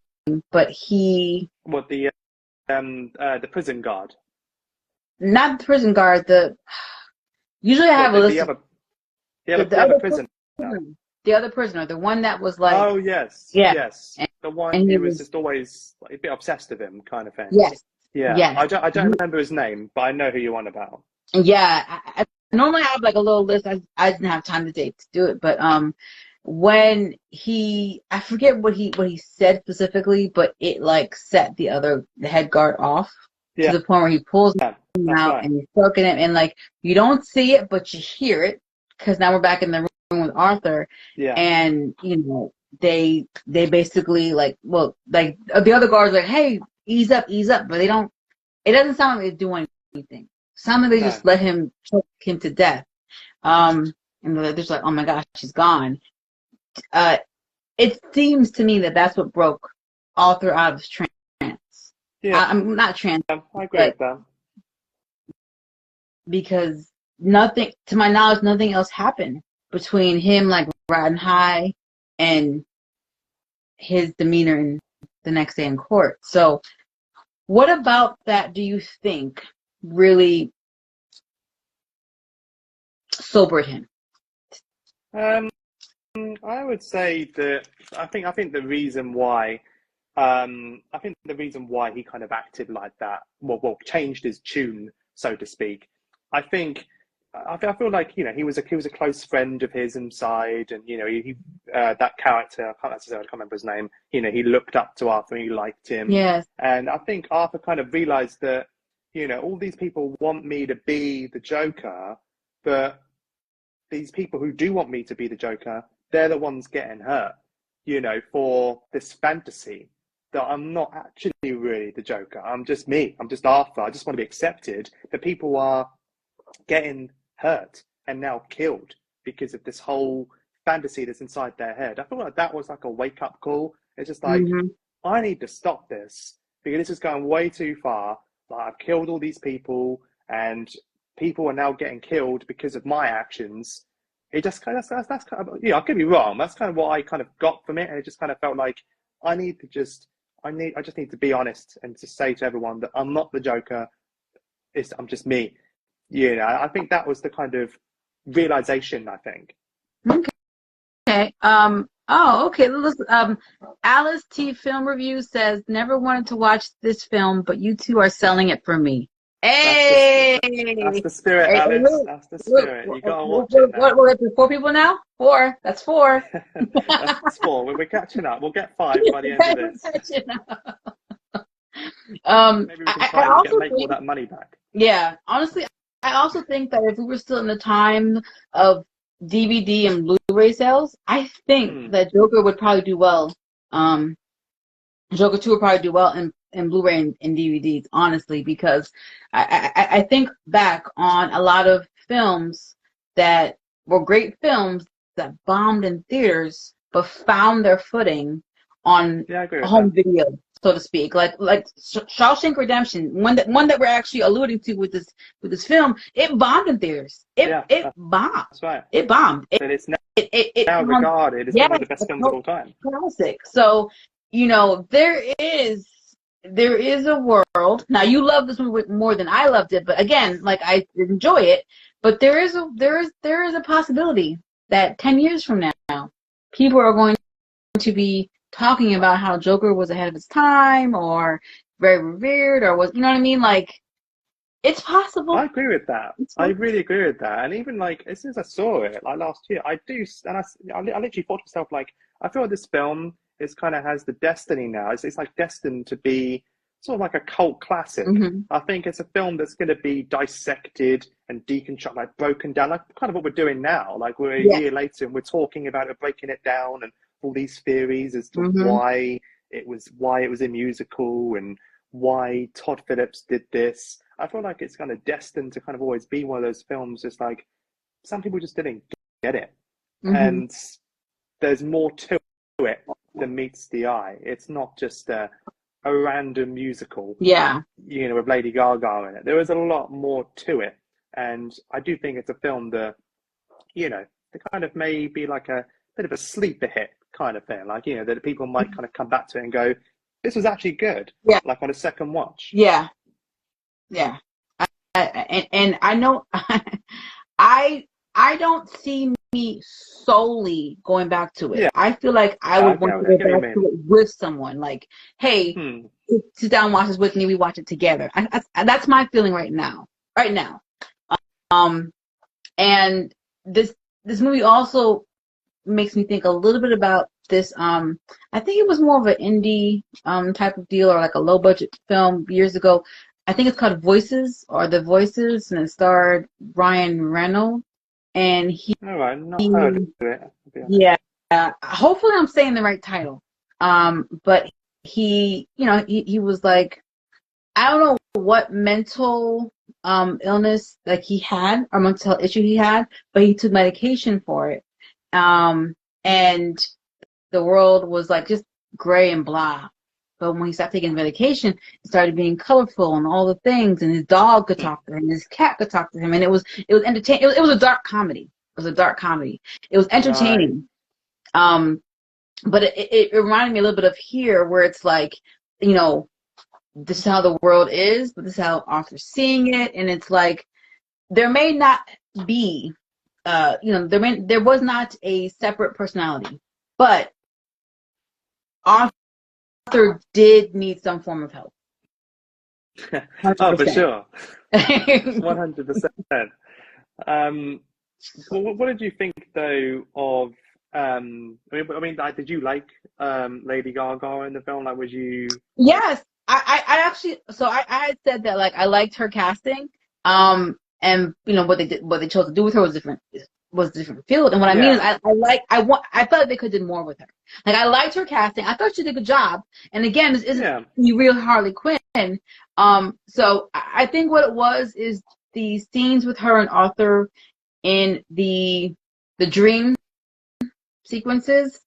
but he. What, the prison guard? Not the prison guard. Usually I have a list. The other prisoner. The other prisoner, the one that was like. Oh yes, yes. The one who was just always like a bit obsessed with him, kind of thing. Yes. Yeah. Yes. I don't remember his name, but I know who you're on about. Yeah, I normally have like a little list. I didn't have time today to do it, but when I forget what he said specifically, but it like set the head guard off to the point where he pulls him out and he's poking him, and like, you don't see it, but you hear it, because now we're back in the room with Arthur, and you know, they basically like, well, like the other guards are like, hey, ease up, but they don't. It doesn't sound like they're doing anything. Some of them just let him choke him to death, and they're just like, oh my gosh, she's gone. It seems to me that that's what broke Arthur out of his trance. Yeah, I'm not trance. I agree with that. Because nothing, to my knowledge, nothing else happened between him like riding high and his demeanor in the next day in court. So, what about that do you think really sobered him? I would say that I think the reason why he kind of acted like that, well, changed his tune, so to speak. I think I feel like, you know, he was a close friend of his inside, and you know, he that character, I can't remember his name. You know, he looked up to Arthur and he liked him. Yes. And I think Arthur kind of realized that, you know, all these people want me to be the Joker, but these people who do want me to be the Joker, they're the ones getting hurt, you know, for this fantasy that I'm not actually really the Joker. I'm just me. I'm just Arthur. I just want to be accepted. But people are getting hurt and now killed because of this whole fantasy that's inside their head. I feel like that was like a wake-up call. It's just like, I need to stop this because this is going way too far. Like, I've killed all these people and people are now getting killed because of my actions. It just kind of, that's kind of, I could be wrong. That's kind of what I kind of got from it. And it just kind of felt like I just need to be honest and to say to everyone that I'm not the Joker. I'm just me. You know, I think that was the kind of realization, I think. Okay. Okay. Alice T Film Review says, never wanted to watch this film, but you two are selling it for me. Hey! That's the spirit, Alice. That's the spirit. You gotta watch it now. What, we're at 4 people now? 4. That's 4. That's 4. We're catching up. We'll get 5 by the end of this. Catching up. Maybe we can try and make all that money back. Yeah. Honestly, I also think that if we were still in the time of DVD and Blu-ray sales, I think that Joker would probably do well. Joker 2 would probably do well in Blu-ray and DVDs, honestly, because I think back on a lot of films that were great films that bombed in theaters but found their footing on home video, so to speak. Like Shawshank Redemption, one that we're actually alluding to with this film, it bombed in theaters. It bombed. That's right. It bombed. It's now regarded as one of the best films of all time. Classic. So, you know, there is a world. Now, you love this movie more than I loved it, but again, like, I enjoy it. But there is a possibility that 10 years from now, people are going to be talking about how Joker was ahead of his time, or very revered, or was, you know what I mean? Like, it's possible. I agree with that. I really agree with that. And even like, as soon as I saw it, like last year, I literally thought to myself, like, I feel like this film kind of has the destiny now. It's like destined to be sort of like a cult classic. I think it's a film that's going to be dissected and deconstructed, like broken down, like kind of what we're doing now. Like, we're a year later and we're talking about it, breaking it down, and all these theories as to why it was a musical and why Todd Phillips did this. I feel like it's kind of destined to kind of always be one of those films. It's like some people just didn't get it, and there's more to it than meets the eye. It's not just a random musical, you know, with Lady Gaga in it. There is a lot more to it, and I do think it's a film that, you know, the kind of may be like a bit of a sleeper hit kind of thing, like, you know, that people might kind of come back to it and go, this was actually good, like on a second watch. And I know I don't see me solely going back to it. I feel like I would want to go back to it with someone. Like, hey, sit down and watch this with me. We watch it together. That's my feeling right now. And this movie also makes me think a little bit about this. I think it was more of an indie type of deal, or like a low budget film years ago. I think it's called Voices, or The Voices, and it starred Ryan Reynolds. And he, not heard of it. Hopefully I'm saying the right title. But he, you know, he was like, I don't know what mental illness like he had, or mental health issue he had, but he took medication for it. And the world was like just gray and blah. But when he stopped taking medication, it started being colorful and all the things, and his dog could talk to him, his cat could talk to him, and it was entertaining. It was a dark comedy. It was entertaining. But it reminded me a little bit of Here, where it's like, you know, this is how the world is, but this is how Arthur's seeing it, and it's like there may not be, you know, there was not a separate personality, but Arthur did need some form of help. 100%. Oh, for sure. 100%. What did you think though of? Like, did you like Lady Gaga in the film? Like, was you? Yes, I actually, so I had said that like I liked her casting, and you know what they chose to do with her was a different field. And what I mean is Yeah, I felt like they could have did more with her. Like I liked her casting. I thought she did a good job. And again, this isn't yeah, the real Harley Quinn. So I think what it was is the scenes with her and Arthur in the dream sequences.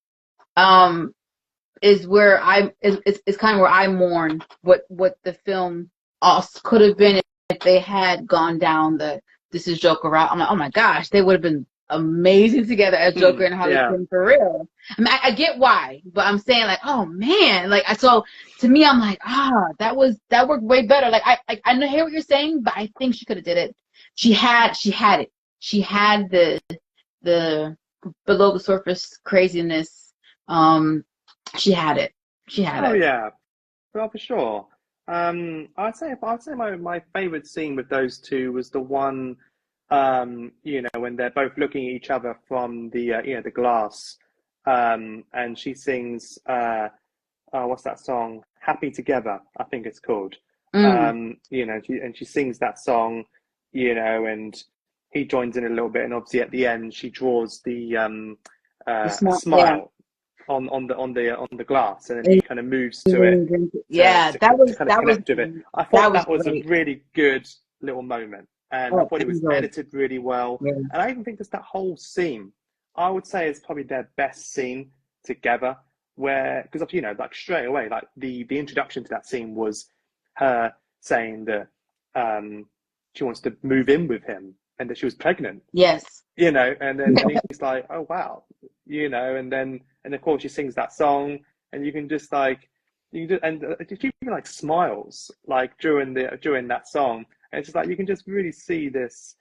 Is where is kind of where I mourn what the film also could have been if they had gone down the This Is Joker route. I'm like, oh my gosh, they would have been amazing together as Joker and Harley yeah. Quinn for real. I mean, I get why, but I'm saying like, oh man, like so to me, I'm like, that worked way better. Like I hear what you're saying, but I think she could have did it. She had it. She had the below the surface craziness. She had it. She had Oh it. yeah, well for sure. I'd say my favorite scene with those two was the one, when they're both looking at each other from the glass, and she sings, what's that song? Happy Together, I think it's called. Mm. She sings that song, and he joins in a little bit, and obviously at the end she draws The a small, yeah. smile on the glass, and then he kind of moves to it Yeah, to kind of connect with it. I thought that was a great. really good little moment, and I Oh, thought it was edited really well. yeah. And I even think just that whole scene, I would say, is probably their best scene together. Where, because like straight away, like the introduction to that scene was her saying that she wants to move in with him and that she was pregnant. Yes. And then he's like, oh wow, and of course she sings that song, and you can just like, she even like smiles like during that song, and it's just like you can just really see this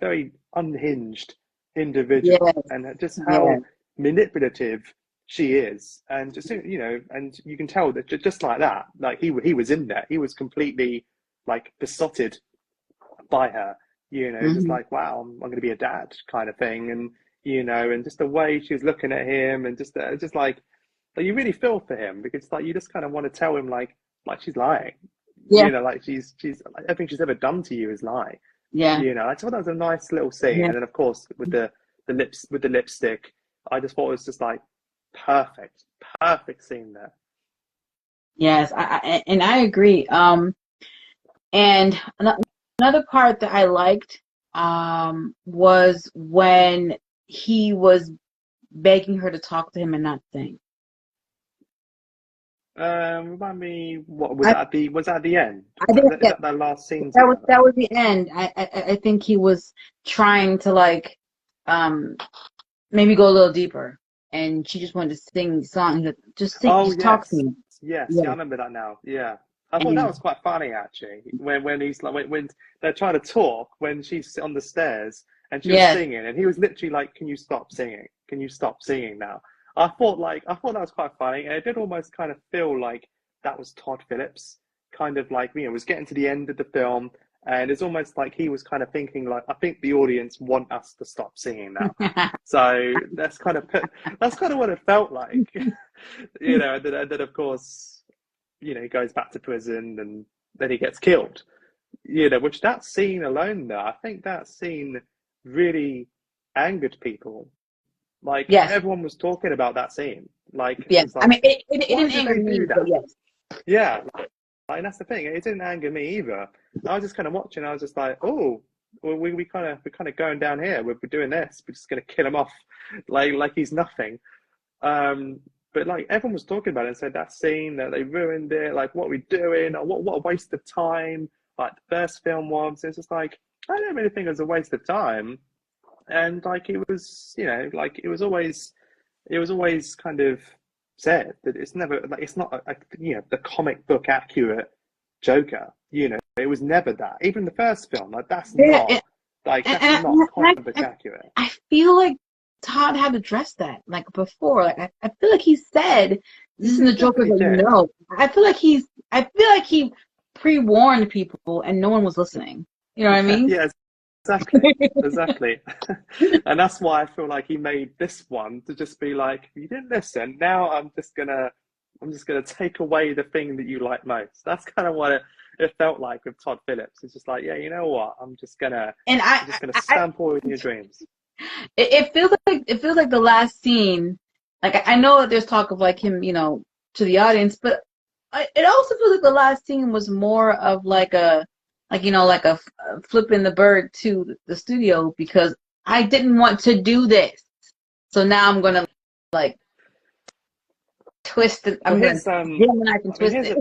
very unhinged individual, Yes. and just how Yes. manipulative she is, and just and you can tell that just like that, like he was in there, he was completely like besotted by her, just Mm-hmm. like, wow, I'm going to be a dad kind of thing. And, and just the way she was looking at him, and just like you really feel for him, because like, you just kind of want to tell him like she's lying, Yeah. like she's everything she's ever done to you is lie, Yeah. I thought that was a nice little scene. Yeah. And then of course with the lipstick, I just thought it was just like perfect scene there. Yes. And I agree. And another part that I liked was when he was begging her to talk to him and not sing. Remind me, what was that at the end? I think Is that that last scene that was the end. I think he was trying to like maybe go a little deeper, and she just wanted to sing the song. He said, just sing, Oh just talk to yes, me. yes, Yeah. yeah, I remember that now. Yeah, I thought that And was quite funny actually. When he's like when they're trying to talk, when she's on the stairs and she was yes. singing, and he was literally like, "Can you stop singing? Can you stop singing now?" I thought that was quite funny, and it did almost kind of feel like that was Todd Phillips, kind of like, was getting to the end of the film, and it's almost like he was kind of thinking like, I think the audience want us to stop singing now. So that's kind of what it felt like, And then of course, he goes back to prison, and then he gets killed. Which that scene alone, though, I think that scene really angered people. Like Yes. everyone was talking about that scene. Like it Yes. was like, I mean, it why didn't did anger they me, do but that? yes. Yeah, and that's the thing. It didn't anger me either. I was just kind of watching. I was just like, oh, well, we're kind of going down here. We're doing this. We're just going to kill him off, like he's nothing. But like everyone was talking about it and said that scene, that they ruined it. Like, what are we doing? Or what a waste of time. Like the first film was. It's just like, I don't really think it was a waste of time. And like it was, like it was always kind of said that it's never like, it's not the comic book accurate Joker. It was never that. Even the first film, like that's Yeah, not comic book accurate. I feel like Todd had addressed that like before. Like I feel like he said, "This is the Joker that you know." I feel like he pre-warned people and no one was listening. You know what I mean? Yes, exactly. And that's why I feel like he made this one to just be like, you didn't listen. Now I'm just gonna take away the thing that you like most. That's kind of what it felt like with Todd Phillips. It's just like, yeah, you know what? And I'm just gonna stamp all in your dreams. it feels like the last scene. Like I know that there's talk of like him, you know, to the audience, but it also feels like the last scene was more of like a, like, you know, like a flipping the bird to the studio because I didn't want to do this, so now I'm gonna like twist it. I'm gonna Gemini can twist it.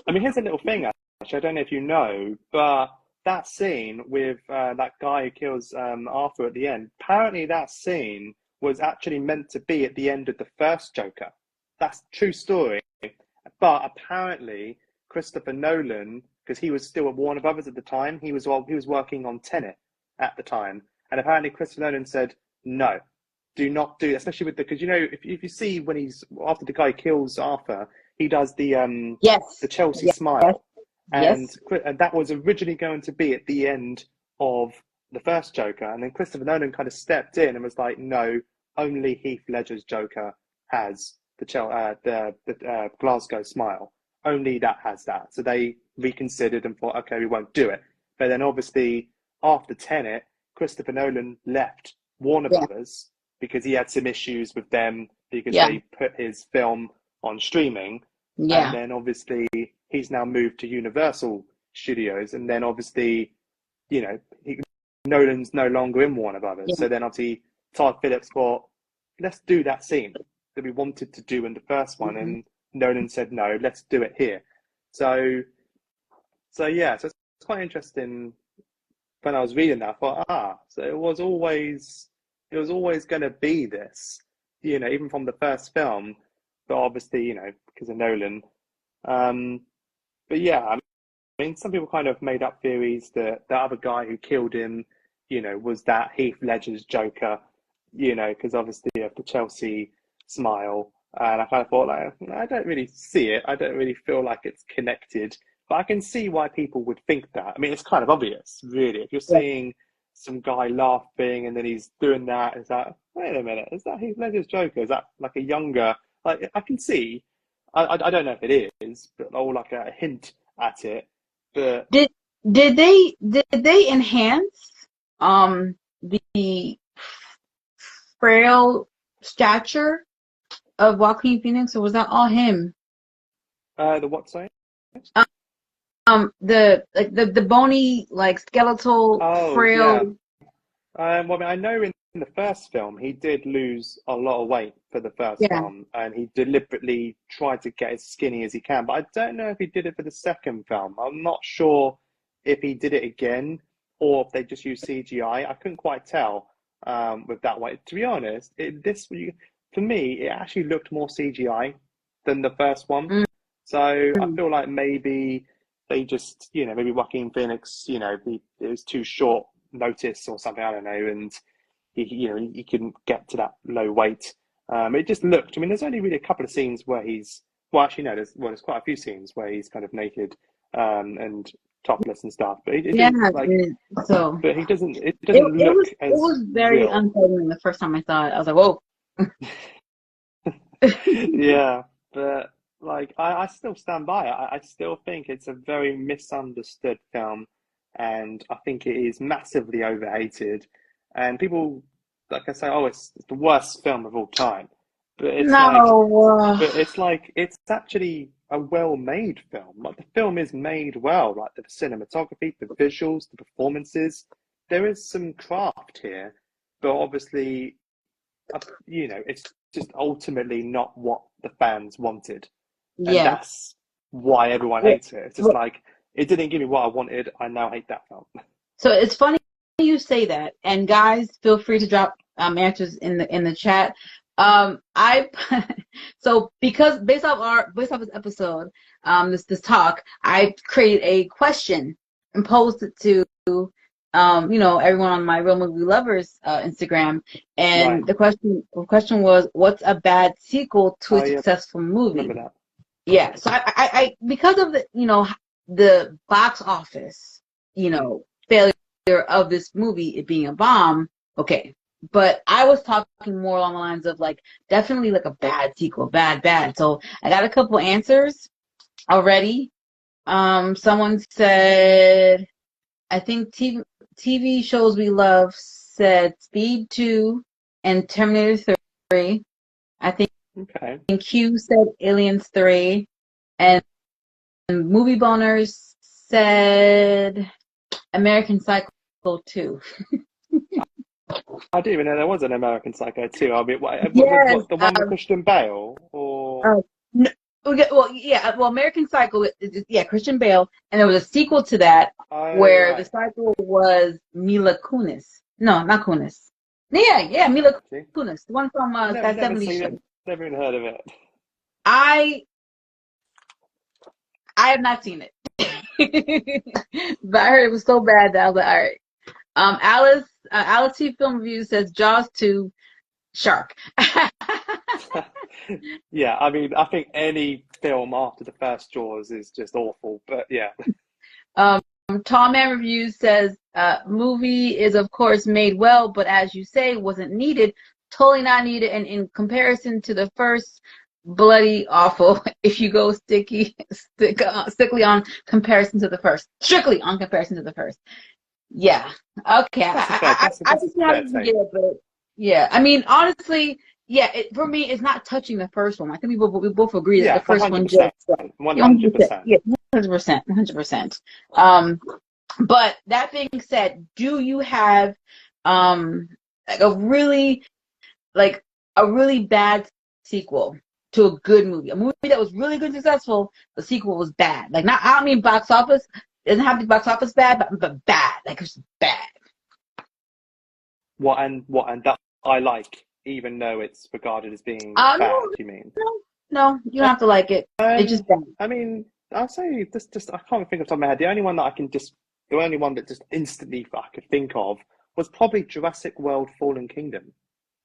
Here's a little thing. Actually, I don't know if you know, but that scene with that guy who kills Arthur at the end. Apparently, that scene was actually meant to be at the end of the first Joker. That's true story. But apparently, Christopher Nolan, because he was still at Warner Brothers at the time, he was working on Tenet at the time, and apparently Christopher Nolan said no, do not do that, especially with because you know if you see when he's after the guy kills Arthur, he does the Chelsea smile, and that was originally going to be at the end of the first Joker, and then Christopher Nolan kind of stepped in and was like, no, only Heath Ledger's Joker has the Glasgow smile. Only that has that. So they reconsidered and thought, okay, we won't do it. But then obviously after Tenet, Christopher Nolan left Warner Brothers because he had some issues with them because they put his film on streaming. And then obviously he's now moved to Universal Studios. And then obviously, you know, Nolan's no longer in Warner Brothers. So then obviously Todd Phillips thought, let's do that scene that we wanted to do in the first one. And Nolan said, no, let's do it here. So it's quite interesting. When I was reading that, I thought, so it was always going to be this, you know, even from the first film, but obviously, you know, because of Nolan. But yeah, I mean, some people kind of made up theories that the other guy who killed him, you know, was that Heath Ledger's Joker, you know, because obviously of the Chelsea smile. And I kind of thought, like, I don't really see it. I don't really feel like it's connected. But I can see why people would think that. I mean, it's kind of obvious, really. If you're seeing some guy laughing and then he's doing that, is that, wait a minute, is that Heath Ledger's Joker? Is that like a younger, like, I can see, I don't know if it is, but or like a hint at it. But did they enhance the frail stature of Joaquin Phoenix, or was that all him? The what, sorry? The bony, like skeletal, frail. Yeah. Well, I mean, I know in the first film he did lose a lot of weight for the first film, and he deliberately tried to get as skinny as he can. But I don't know if he did it for the second film. I'm not sure if he did it again or if they just used CGI. I couldn't quite tell with that way. To be honest, for me, it actually looked more CGI than the first one. So I feel like maybe they just, you know, maybe Joaquin Phoenix, you know, it was too short notice or something, I don't know, and he couldn't get to that low weight. It just looked, I mean, there's only really a couple of scenes where he's, well, actually, no, there's quite a few scenes where he's kind of naked and topless and stuff, but it doesn't look as it was very real. unsettling the first time I saw it. I was like, whoa. Yeah, but like I still stand by it. I still think it's a very misunderstood film, and I think it is massively overhated. And people, like I say, it's the worst film of all time. But it's actually a well-made film. Like the film is made well. Like the cinematography, the visuals, the performances. There is some craft here, but obviously, you know, it's just ultimately not what the fans wanted. And that's why everyone hates it. It's just like, it didn't give me what I wanted. I now hate that film. So it's funny you say that. And guys, feel free to drop answers in the chat. So because based off this episode, this talk, I created a question and posted it to you know, everyone on my Real Movie Lovers Instagram, and the question was, what's a bad sequel to a successful movie? Remember that. Yeah, so I because of the, you know, the box office, you know, failure of this movie, it being a bomb, okay. But I was talking more along the lines of like definitely like a bad sequel, bad. So I got a couple answers already. Someone said, I think TV shows we love said Speed 2 and Terminator 3. I think Q said Aliens 3. And Movie Boners said American Psycho 2. I didn't even know there was an American Psycho 2. I mean, Yes, the one with Christian Bale? Or... no, well, American Psycho, Christian Bale, and there was a sequel to that where the Psycho was Mila Kunis. No, not Kunis. Yeah, Mila Kunis, the one from that 70s show. Never even heard of it. I have not seen it, but I heard it was so bad that I was like, all right. Alice T Film Review says Jaws 2, Shark. Yeah, I mean, I think any film after the first Jaws is just awful, but yeah. Tall Man Reviews says movie is of course made well, but as you say, wasn't needed. Totally not needed, and in comparison to the first, bloody awful. If you go strictly on comparison to the first, Yeah. Okay. I just see how you can get it, but yeah. I mean, honestly, yeah. For me, it's not touching the first one. I think we both agree that the first 100%, one just 100%. Yeah, 100%. But that being said, do you have like a really bad sequel to a good movie? A movie that was really good and successful, the sequel was bad. Like, not, I don't mean box office. It doesn't have to be box office bad, but bad. Like, it's bad. What and that I like, even though it's regarded as being bad, you mean? No, you don't have to like it. It's just bad. I mean, I'll say just I can't think of the top of my head. The only one that just instantly I could think of was probably Jurassic World Fallen Kingdom.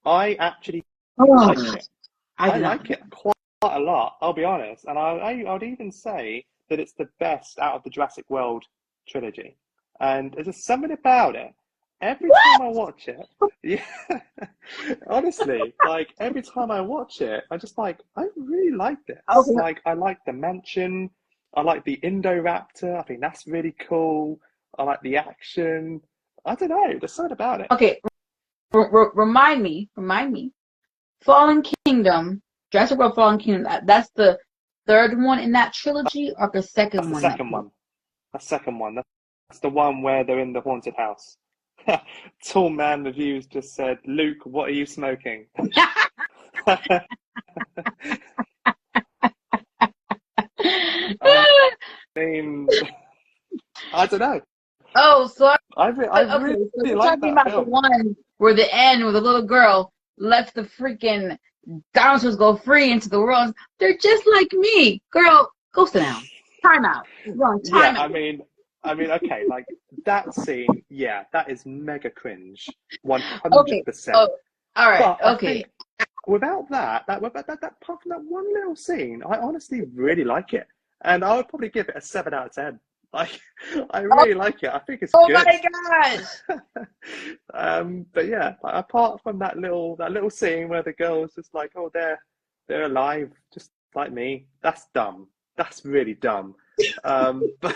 I actually like it. I like it quite a lot, I'll be honest. And I would even say that it's the best out of the Jurassic World trilogy. And there's just something about it. Every time I watch it, yeah, honestly, like every time I watch it, I just like, I really like this. Okay. Like, I like the mansion. I like the Indoraptor. I think that's really cool. I like the action. I don't know. There's something about it. Okay. Remind me. Fallen Kingdom, Jurassic World Fallen Kingdom, that's the third one in that trilogy, or the second one? The second one. That's the one where they're in the haunted house. Tall Man Reviews just said, Luke, what are you smoking? I mean, I don't know. Oh, so I really so like talking that about film. The one where the end where the little girl left the freaking dinosaurs go free into the world. They're just like me. Girl, go sit down. Time out. Time out. I mean, okay, like that scene, yeah, that is mega cringe, 100%. Okay. Oh, all right. But okay. Without that, apart from that one little scene, I honestly really like it, and I would probably give it a 7 out of 10. Like, I really like it. I think it's good. Oh my gosh! But yeah, like, apart from that little scene where the girl's just like, oh, they're alive, just like me. That's dumb. That's really dumb. But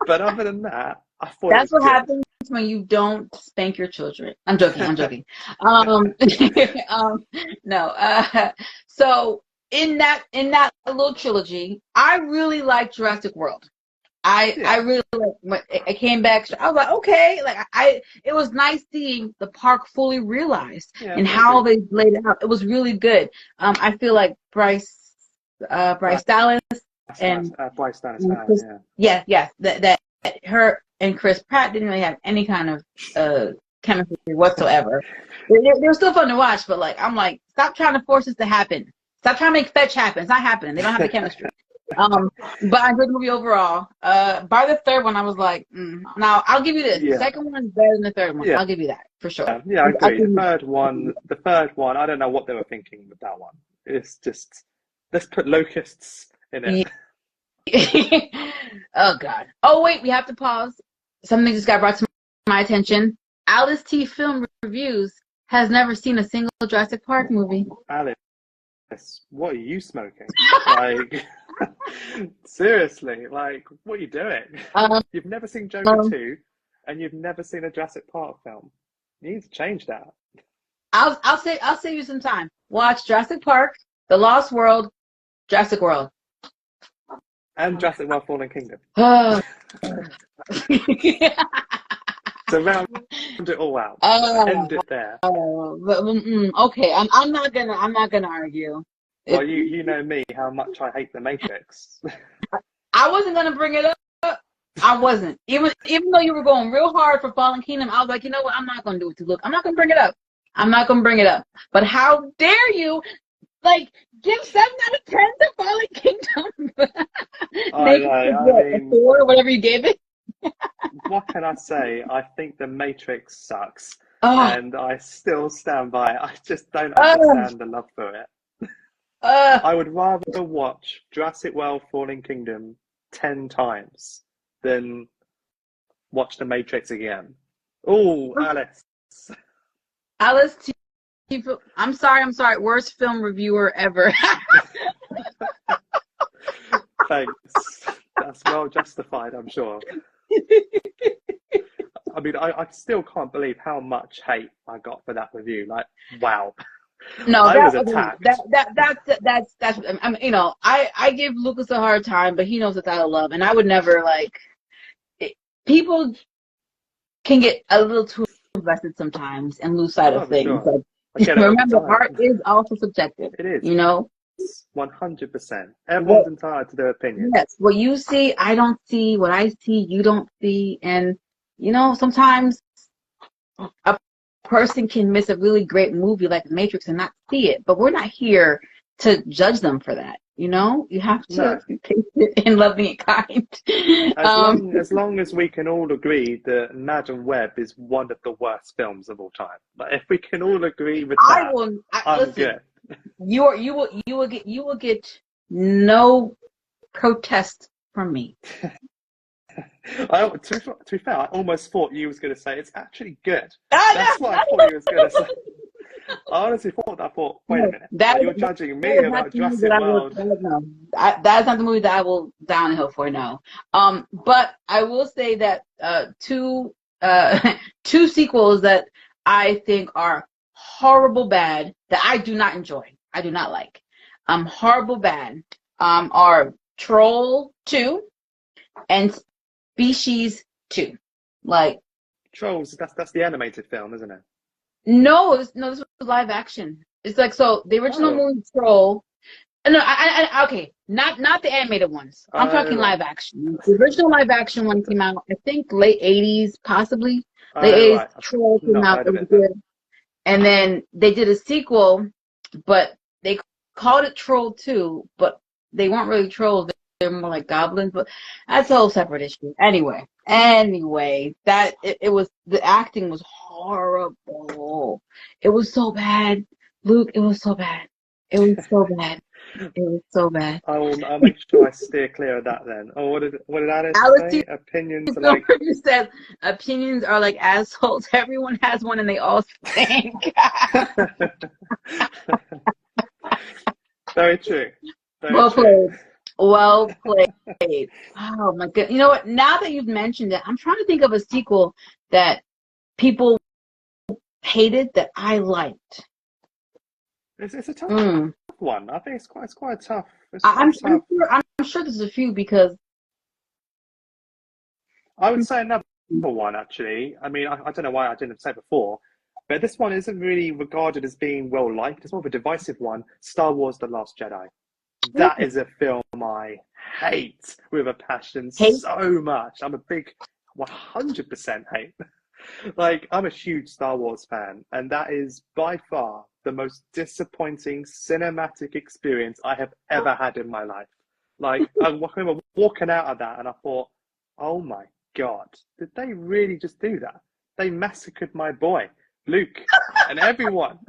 other than that, I thought that's what happens when you don't spank your children. I'm joking. No. So in that little trilogy, I really like Jurassic World. I really like when it came back. I was like, okay, like it was nice seeing the park fully realized and how they laid it out. It was really good. I feel like Bryce Dallas and Bryce Dallas, that her and Chris Pratt didn't really have any kind of chemistry whatsoever. They were still fun to watch, but like I'm like, stop trying to force this to happen. Stop trying to make fetch happen. It's not happening. They don't have the chemistry. But I enjoyed the movie overall. By the third one, I was like, Now I'll give you this. The second one's better than the third one. I'll give you that for sure. Yeah, I agree. The third one, I don't know what they were thinking with that one. It's just, let's put locusts in it. Oh God. Oh wait, we have to pause. Something just got brought to my attention. Alice T Film Reviews has never seen a single Jurassic Park movie. Alice, what are you smoking? Like, seriously, like, what are you doing? You've never seen Joker 2, and you've never seen a Jurassic Park film. You need to change that. I'll save you some time. Watch Jurassic Park, The Lost World, Jurassic World, and Jurassic World: Fallen Kingdom. So round it all out. End it there. Okay, I'm not gonna argue. Well, you know me, how much I hate The Matrix. I wasn't gonna bring it up. I wasn't. Even though you were going real hard for Fallen Kingdom, I was like, you know what? I'm not gonna do it. I'm not gonna bring it up. I'm not gonna bring it up. But how dare you? Like, give 7 out of 10 to Fallen Kingdom. I mean, 4, whatever you gave it. What can I say? I think The Matrix sucks, and I still stand by it. I just don't understand the love for it. I would rather watch Jurassic World: Fallen Kingdom 10 times than watch The Matrix again. Oh, Alice. Alice T. I'm sorry. Worst film reviewer ever. Thanks. That's well justified, I'm sure. I mean, I still can't believe how much hate I got for that review. Like, wow. No, I was attacked. That's I mean, you know, I give Lucas a hard time, but he knows it's out of love, and I would never people can get a little too invested sometimes and lose sight of things. Sure. Like, remember, art is also subjective. It is. You know? 100%. Everyone's entitled to their opinion. Yes. What you see, I don't see. What I see, you don't see. And, you know, sometimes a person can miss a really great movie like The Matrix and not see it. But we're not here to judge them for that. You know? You have to be patient and loving and kind. As long as we can all agree that Madam Web is one of the worst films of all time. Like, if we can all agree with that, I'm good. You will get no protest from me. To be fair, I almost thought you was going to say it's actually good. That's what I thought you was going to say. I honestly thought, wait a minute, you're judging me about Jurassic World. That's not the movie that I will downhill for, no. But I will say that two sequels that I think are horrible bad, that I do not enjoy, I do not like. Horrible bad are Troll 2 and Species 2. Like, Trolls, that's the animated film, isn't it? No, this was live action. It's like, so the original movie Troll. No, okay, not the animated ones. I'm talking live action. The original live action one came out, I think, late 80s, possibly. Late 80s, Troll came out. It was good. And then they did a sequel, but they called it Troll 2, but they weren't really trolls. They're more like goblins, but that's a whole separate issue. Anyway, that it was, the acting was horrible. It was so bad, Luke. It was so bad. It was so bad. I'll make sure I steer clear of that then. Oh, what did Alice say? Opinions are like. You said opinions are like assholes. Everyone has one, and they all stink. Very true. Well played. Well played. Oh my god! You know what? Now that you've mentioned it, I'm trying to think of a sequel that people hated that I liked. It's a tough one. I think it's quite tough. I'm sure there's a few, because I would say another one actually. I mean, I don't know why I didn't say it before, but this one isn't really regarded as being well liked. It's more of a divisive one. Star Wars: The Last Jedi. That is a film I hate with a passion so much. I'm a big 100% hate. Like, I'm a huge Star Wars fan, and that is by far the most disappointing cinematic experience I have ever had in my life. Like, I remember walking out of that and I thought, oh my God, did they really just do that? They massacred my boy, Luke, and everyone.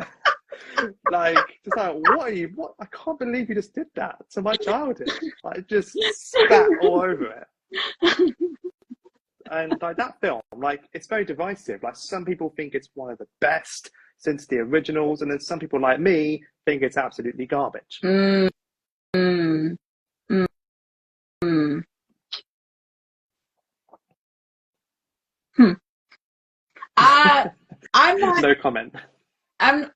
Like, just like, what? I can't believe you just did that to my childhood. Like, just spat all over it. And like that film, like it's very divisive. Like some people think it's one of the best since the originals, and then some people like me think it's absolutely garbage. Mm, mm, mm, mm. Hmm. I'm not. No comment. I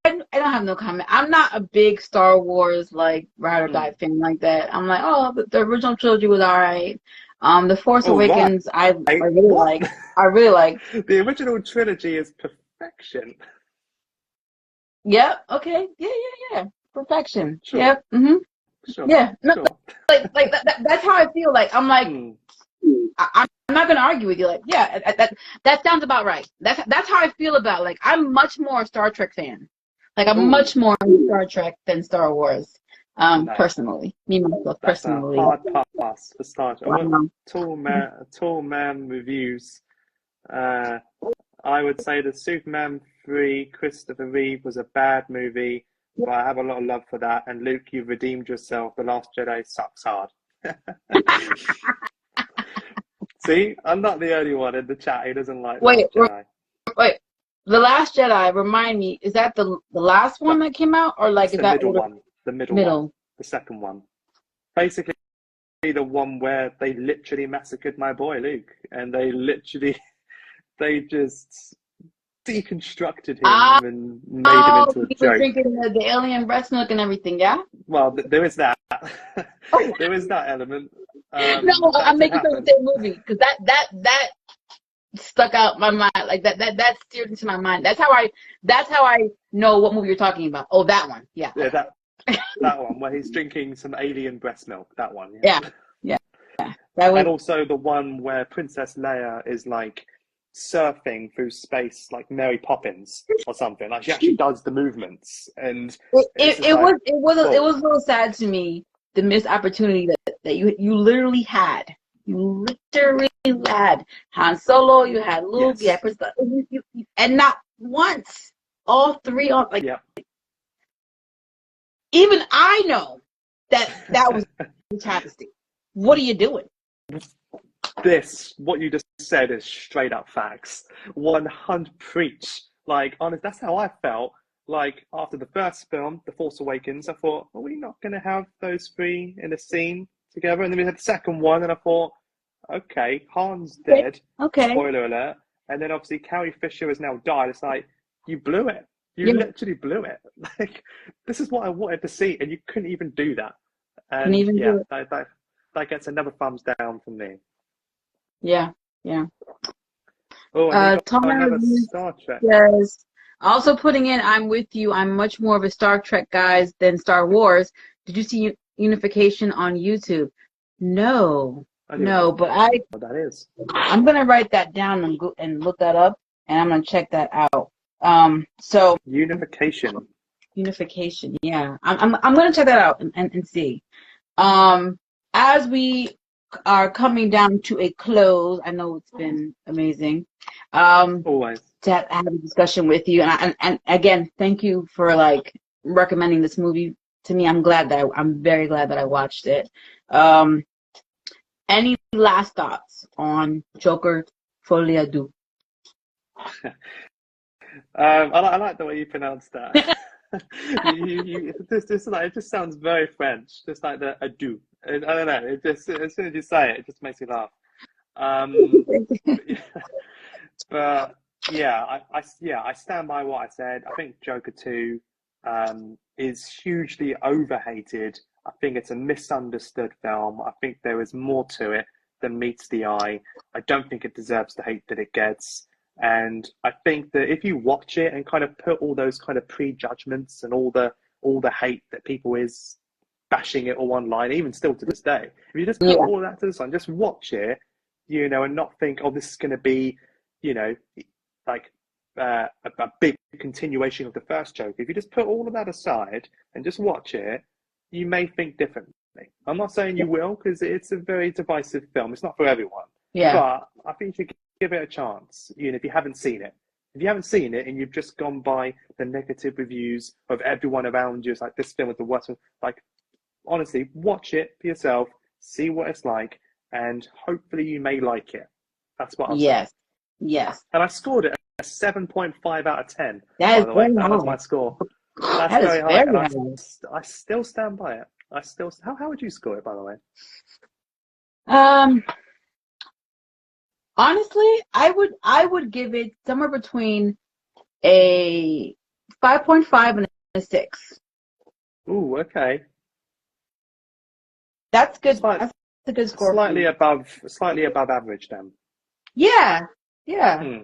don't have no comment. I'm not a big Star Wars like ride or die fan like that. I'm like, oh, the original trilogy was all right. The Force Awakens, right. I really like. I really like. The original trilogy is perfection. Yep. Okay. Yeah. Perfection. Sure. Yep. Mm-hmm. Sure. Yeah. No, Sure. like that's how I feel. Like I'm like, I'm not gonna argue with you. Like, yeah, that sounds about right. That's how I feel about it. Like I'm much more a Star Trek fan. Like I'm much more Star Trek than Star Wars. No. Personally, me myself That's personally. a hard pass for Star Trek. Wow. Tall man reviews. I would say the Superman 3, Christopher Reeve was a bad movie, but I have a lot of love for that. And Luke, you've redeemed yourself. The Last Jedi sucks hard. See, I'm not the only one in the chat who doesn't like Last Jedi. Wait, The Last Jedi, remind me, is that the last one that came out, or like is the that middle one? The middle one, the second one. Basically, the one where they literally massacred my boy Luke, and they just deconstructed him and made him into a joke. You were drinking the alien breast milk and everything, yeah? Well, there is that. There is that element. No, I'm making fun of the same movie because that stuck out my mind. Like that steered into my mind. That's how I know what movie you're talking about. Oh, that one. Yeah. Yeah, that one where he's drinking some alien breast milk. That one. Yeah. And also the one where Princess Leia is like surfing through space like Mary Poppins or something. Like she actually does the movements, and it was a little sad to me, the missed opportunity that you literally had. You literally had Han Solo, you had Luke, you had Princess, and not once all three on like. Yeah. Even I know that was a travesty. What are you doing? What you just said is straight up facts. 100 preach. Like, honest, that's how I felt. Like, after the first film, The Force Awakens, I thought, are we not going to have those three in a scene together? And then we had the second one, and I thought, okay, Han's dead. Okay. Spoiler alert. And then obviously Carrie Fisher has now died. It's like, you blew it. You literally blew it. Like, this is what I wanted to see, and you couldn't even do that. And that gets another thumbs down from me. Yeah. Oh, Thomas Star Trek. Yes. Also putting in, I'm with you. I'm much more of a Star Trek guy than Star Wars. Did you see Unification on YouTube? No, but that is. I'm gonna write that down and look that up, and I'm gonna check that out. So Unification. Yeah. I'm gonna check that out and see. As we are coming down to a close, I know it's been amazing. Always. To have a discussion with you, and again, thank you for like recommending this movie to me. I'm very glad that I watched it. Any last thoughts on Joker Folie Deux? I like the way you pronounce that. It just sounds very French, just like the adieu. I don't know. It just, as soon as you say it just makes me laugh. But yeah, I stand by what I said. I think Joker 2 is hugely overhated. I think it's a misunderstood film. I think there is more to it than meets the eye. I don't think it deserves the hate that it gets. And I think that if you watch it and kind of put all those kind of prejudgments and all the hate that people is bashing it all online, even still to this day, if you just put all that to the side, just watch it, and not think, oh, this is going to be, like a big continuation of the first Joker. If you just put all of that aside and just watch it, you may think differently. I'm not saying you will, because it's a very divisive film. It's not for everyone. Yeah. But I think you should give it a chance, if you haven't seen it. If you haven't seen it and you've just gone by the negative reviews of everyone around you, it's like, this film is the worst one. Like, honestly, watch it for yourself, see what it's like, and hopefully you may like it. That's what I'll say. Yes. Yes. And I scored it a 7.5 out of 10. That By is the way, very that was high. my score. That's That is very high, very and high. I still stand by it. How would you score it, by the way? Honestly, I would give it somewhere between a 5.5 and a 6. Ooh, okay. That's good. That's a good score. Slightly above average then. Yeah. Yeah. Hmm.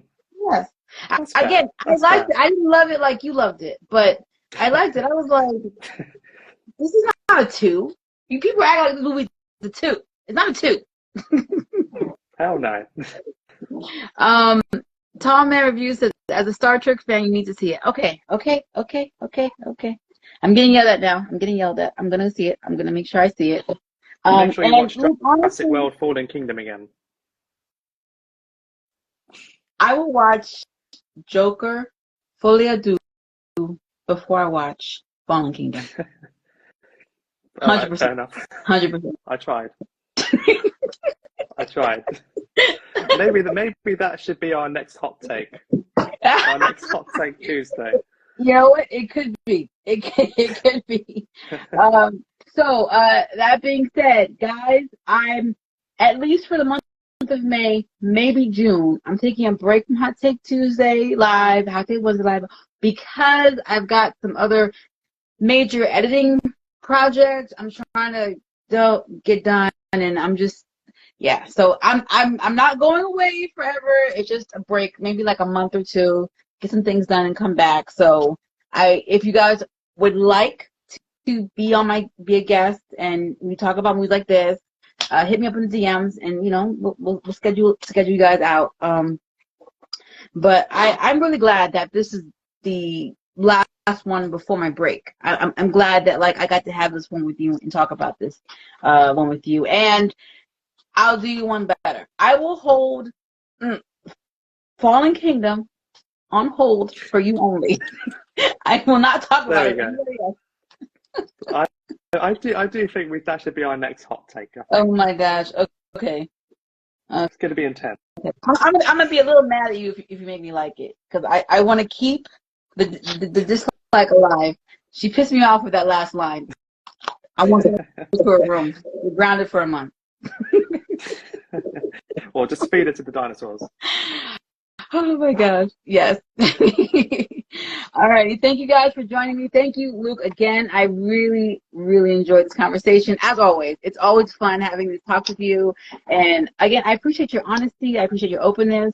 Yes. That's Again, fair. I liked it. I didn't love it like you loved it, but I liked it. I was like, this is not a 2. You people act like this movie's a 2. It's not a 2. Hell no. Tom Man Review says, as a Star Trek fan, you need to see it. Okay. I'm getting yelled at now. I'm gonna see it. I'm gonna make sure I see it. Make sure you watch Luke, Jurassic honestly, World Fallen Kingdom again. I will watch Joker, Folie before I watch Fallen Kingdom. 100%. Fair enough. 100%. I tried. Maybe that should be our next hot take. Our next hot take Tuesday. You know what? It could be. It could be. So that being said, guys, I'm at least for the month of May, maybe June. I'm taking a break from Hot Take Tuesday live, Hot Take Wednesday live, because I've got some other major editing projects I'm trying to get done, and I'm just. Yeah, so I'm not going away forever. It's just a break, maybe like a month or two, get some things done and come back. So if you guys would like to be a guest and we talk about movies like this, hit me up in the DMs and we'll schedule you guys out. But I'm really glad that this is the last one before my break. I'm glad that I got to have this one with you and talk about this one with you. And I'll do you one better. I will hold Fallen Kingdom on hold for you only. I will not talk about it. I do think that should be our next hot take. Oh my gosh. Okay. It's going to be intense. Okay. I'm gonna be a little mad at you if you make me like it, because I want to keep the dislike alive. She pissed me off with that last line. I want to go to her room. We're grounded for a month. Well, just feed it to the dinosaurs. Oh my gosh. Yes. All right. Thank you guys for joining me. Thank you, Luke, again. I really, really enjoyed this conversation. As always, it's always fun having this talk with you. And again, I appreciate your honesty. I appreciate your openness.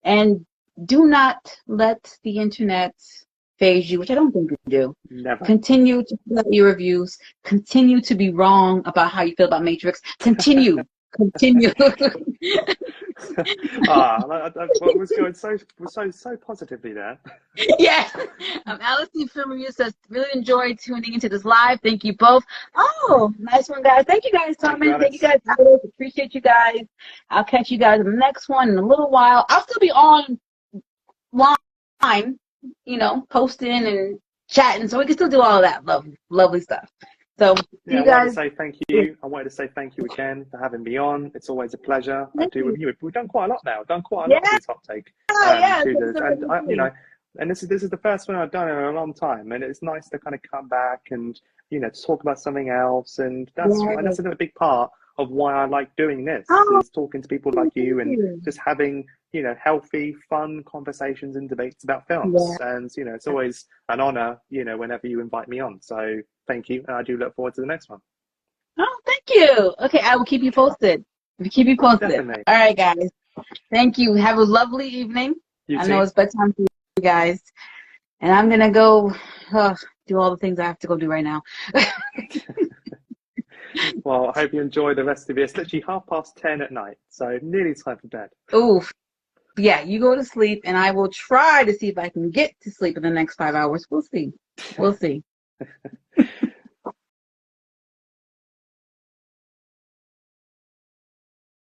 And do not let the internet phase you, which I don't think you do. Never. Continue to put out your reviews. Continue to be wrong about how you feel about Matrix. Continue. It was going so positively there. Yeah. Alison Film Review says, really enjoyed tuning into this live. Thank you both. Oh, nice one, guys. Thank you guys, Tom. Thank you guys. I appreciate you guys. I'll catch you guys in the next one in a little while. I'll still be online, posting and chatting, so we can still do all of that lovely stuff. So, yeah, you guys. I wanted to say thank you. I wanted to say thank you again for having me on. It's always a pleasure. I do with you. We've done quite a lot now. Done quite a lot of these hot take. And this is the first one I've done in a long time, and it's nice to kind of come back and talk about something else. And that's a big part of why I like doing this, is talking to people like you and just having healthy, fun conversations and debates about films. Yeah. And it's always an honor whenever you invite me on. So thank you, and I do look forward to the next one. Oh, thank you. Okay, I will keep you posted. Definitely. All right, guys. Thank you. Have a lovely evening. I know it's bedtime for you guys, and I'm gonna go do all the things I have to go do right now. Well, I hope you enjoy the rest of it. It's literally 10:30 at night, so nearly time for bed. Oof. Yeah, you go to sleep, and I will try to see if I can get to sleep in the next 5 hours. We'll see.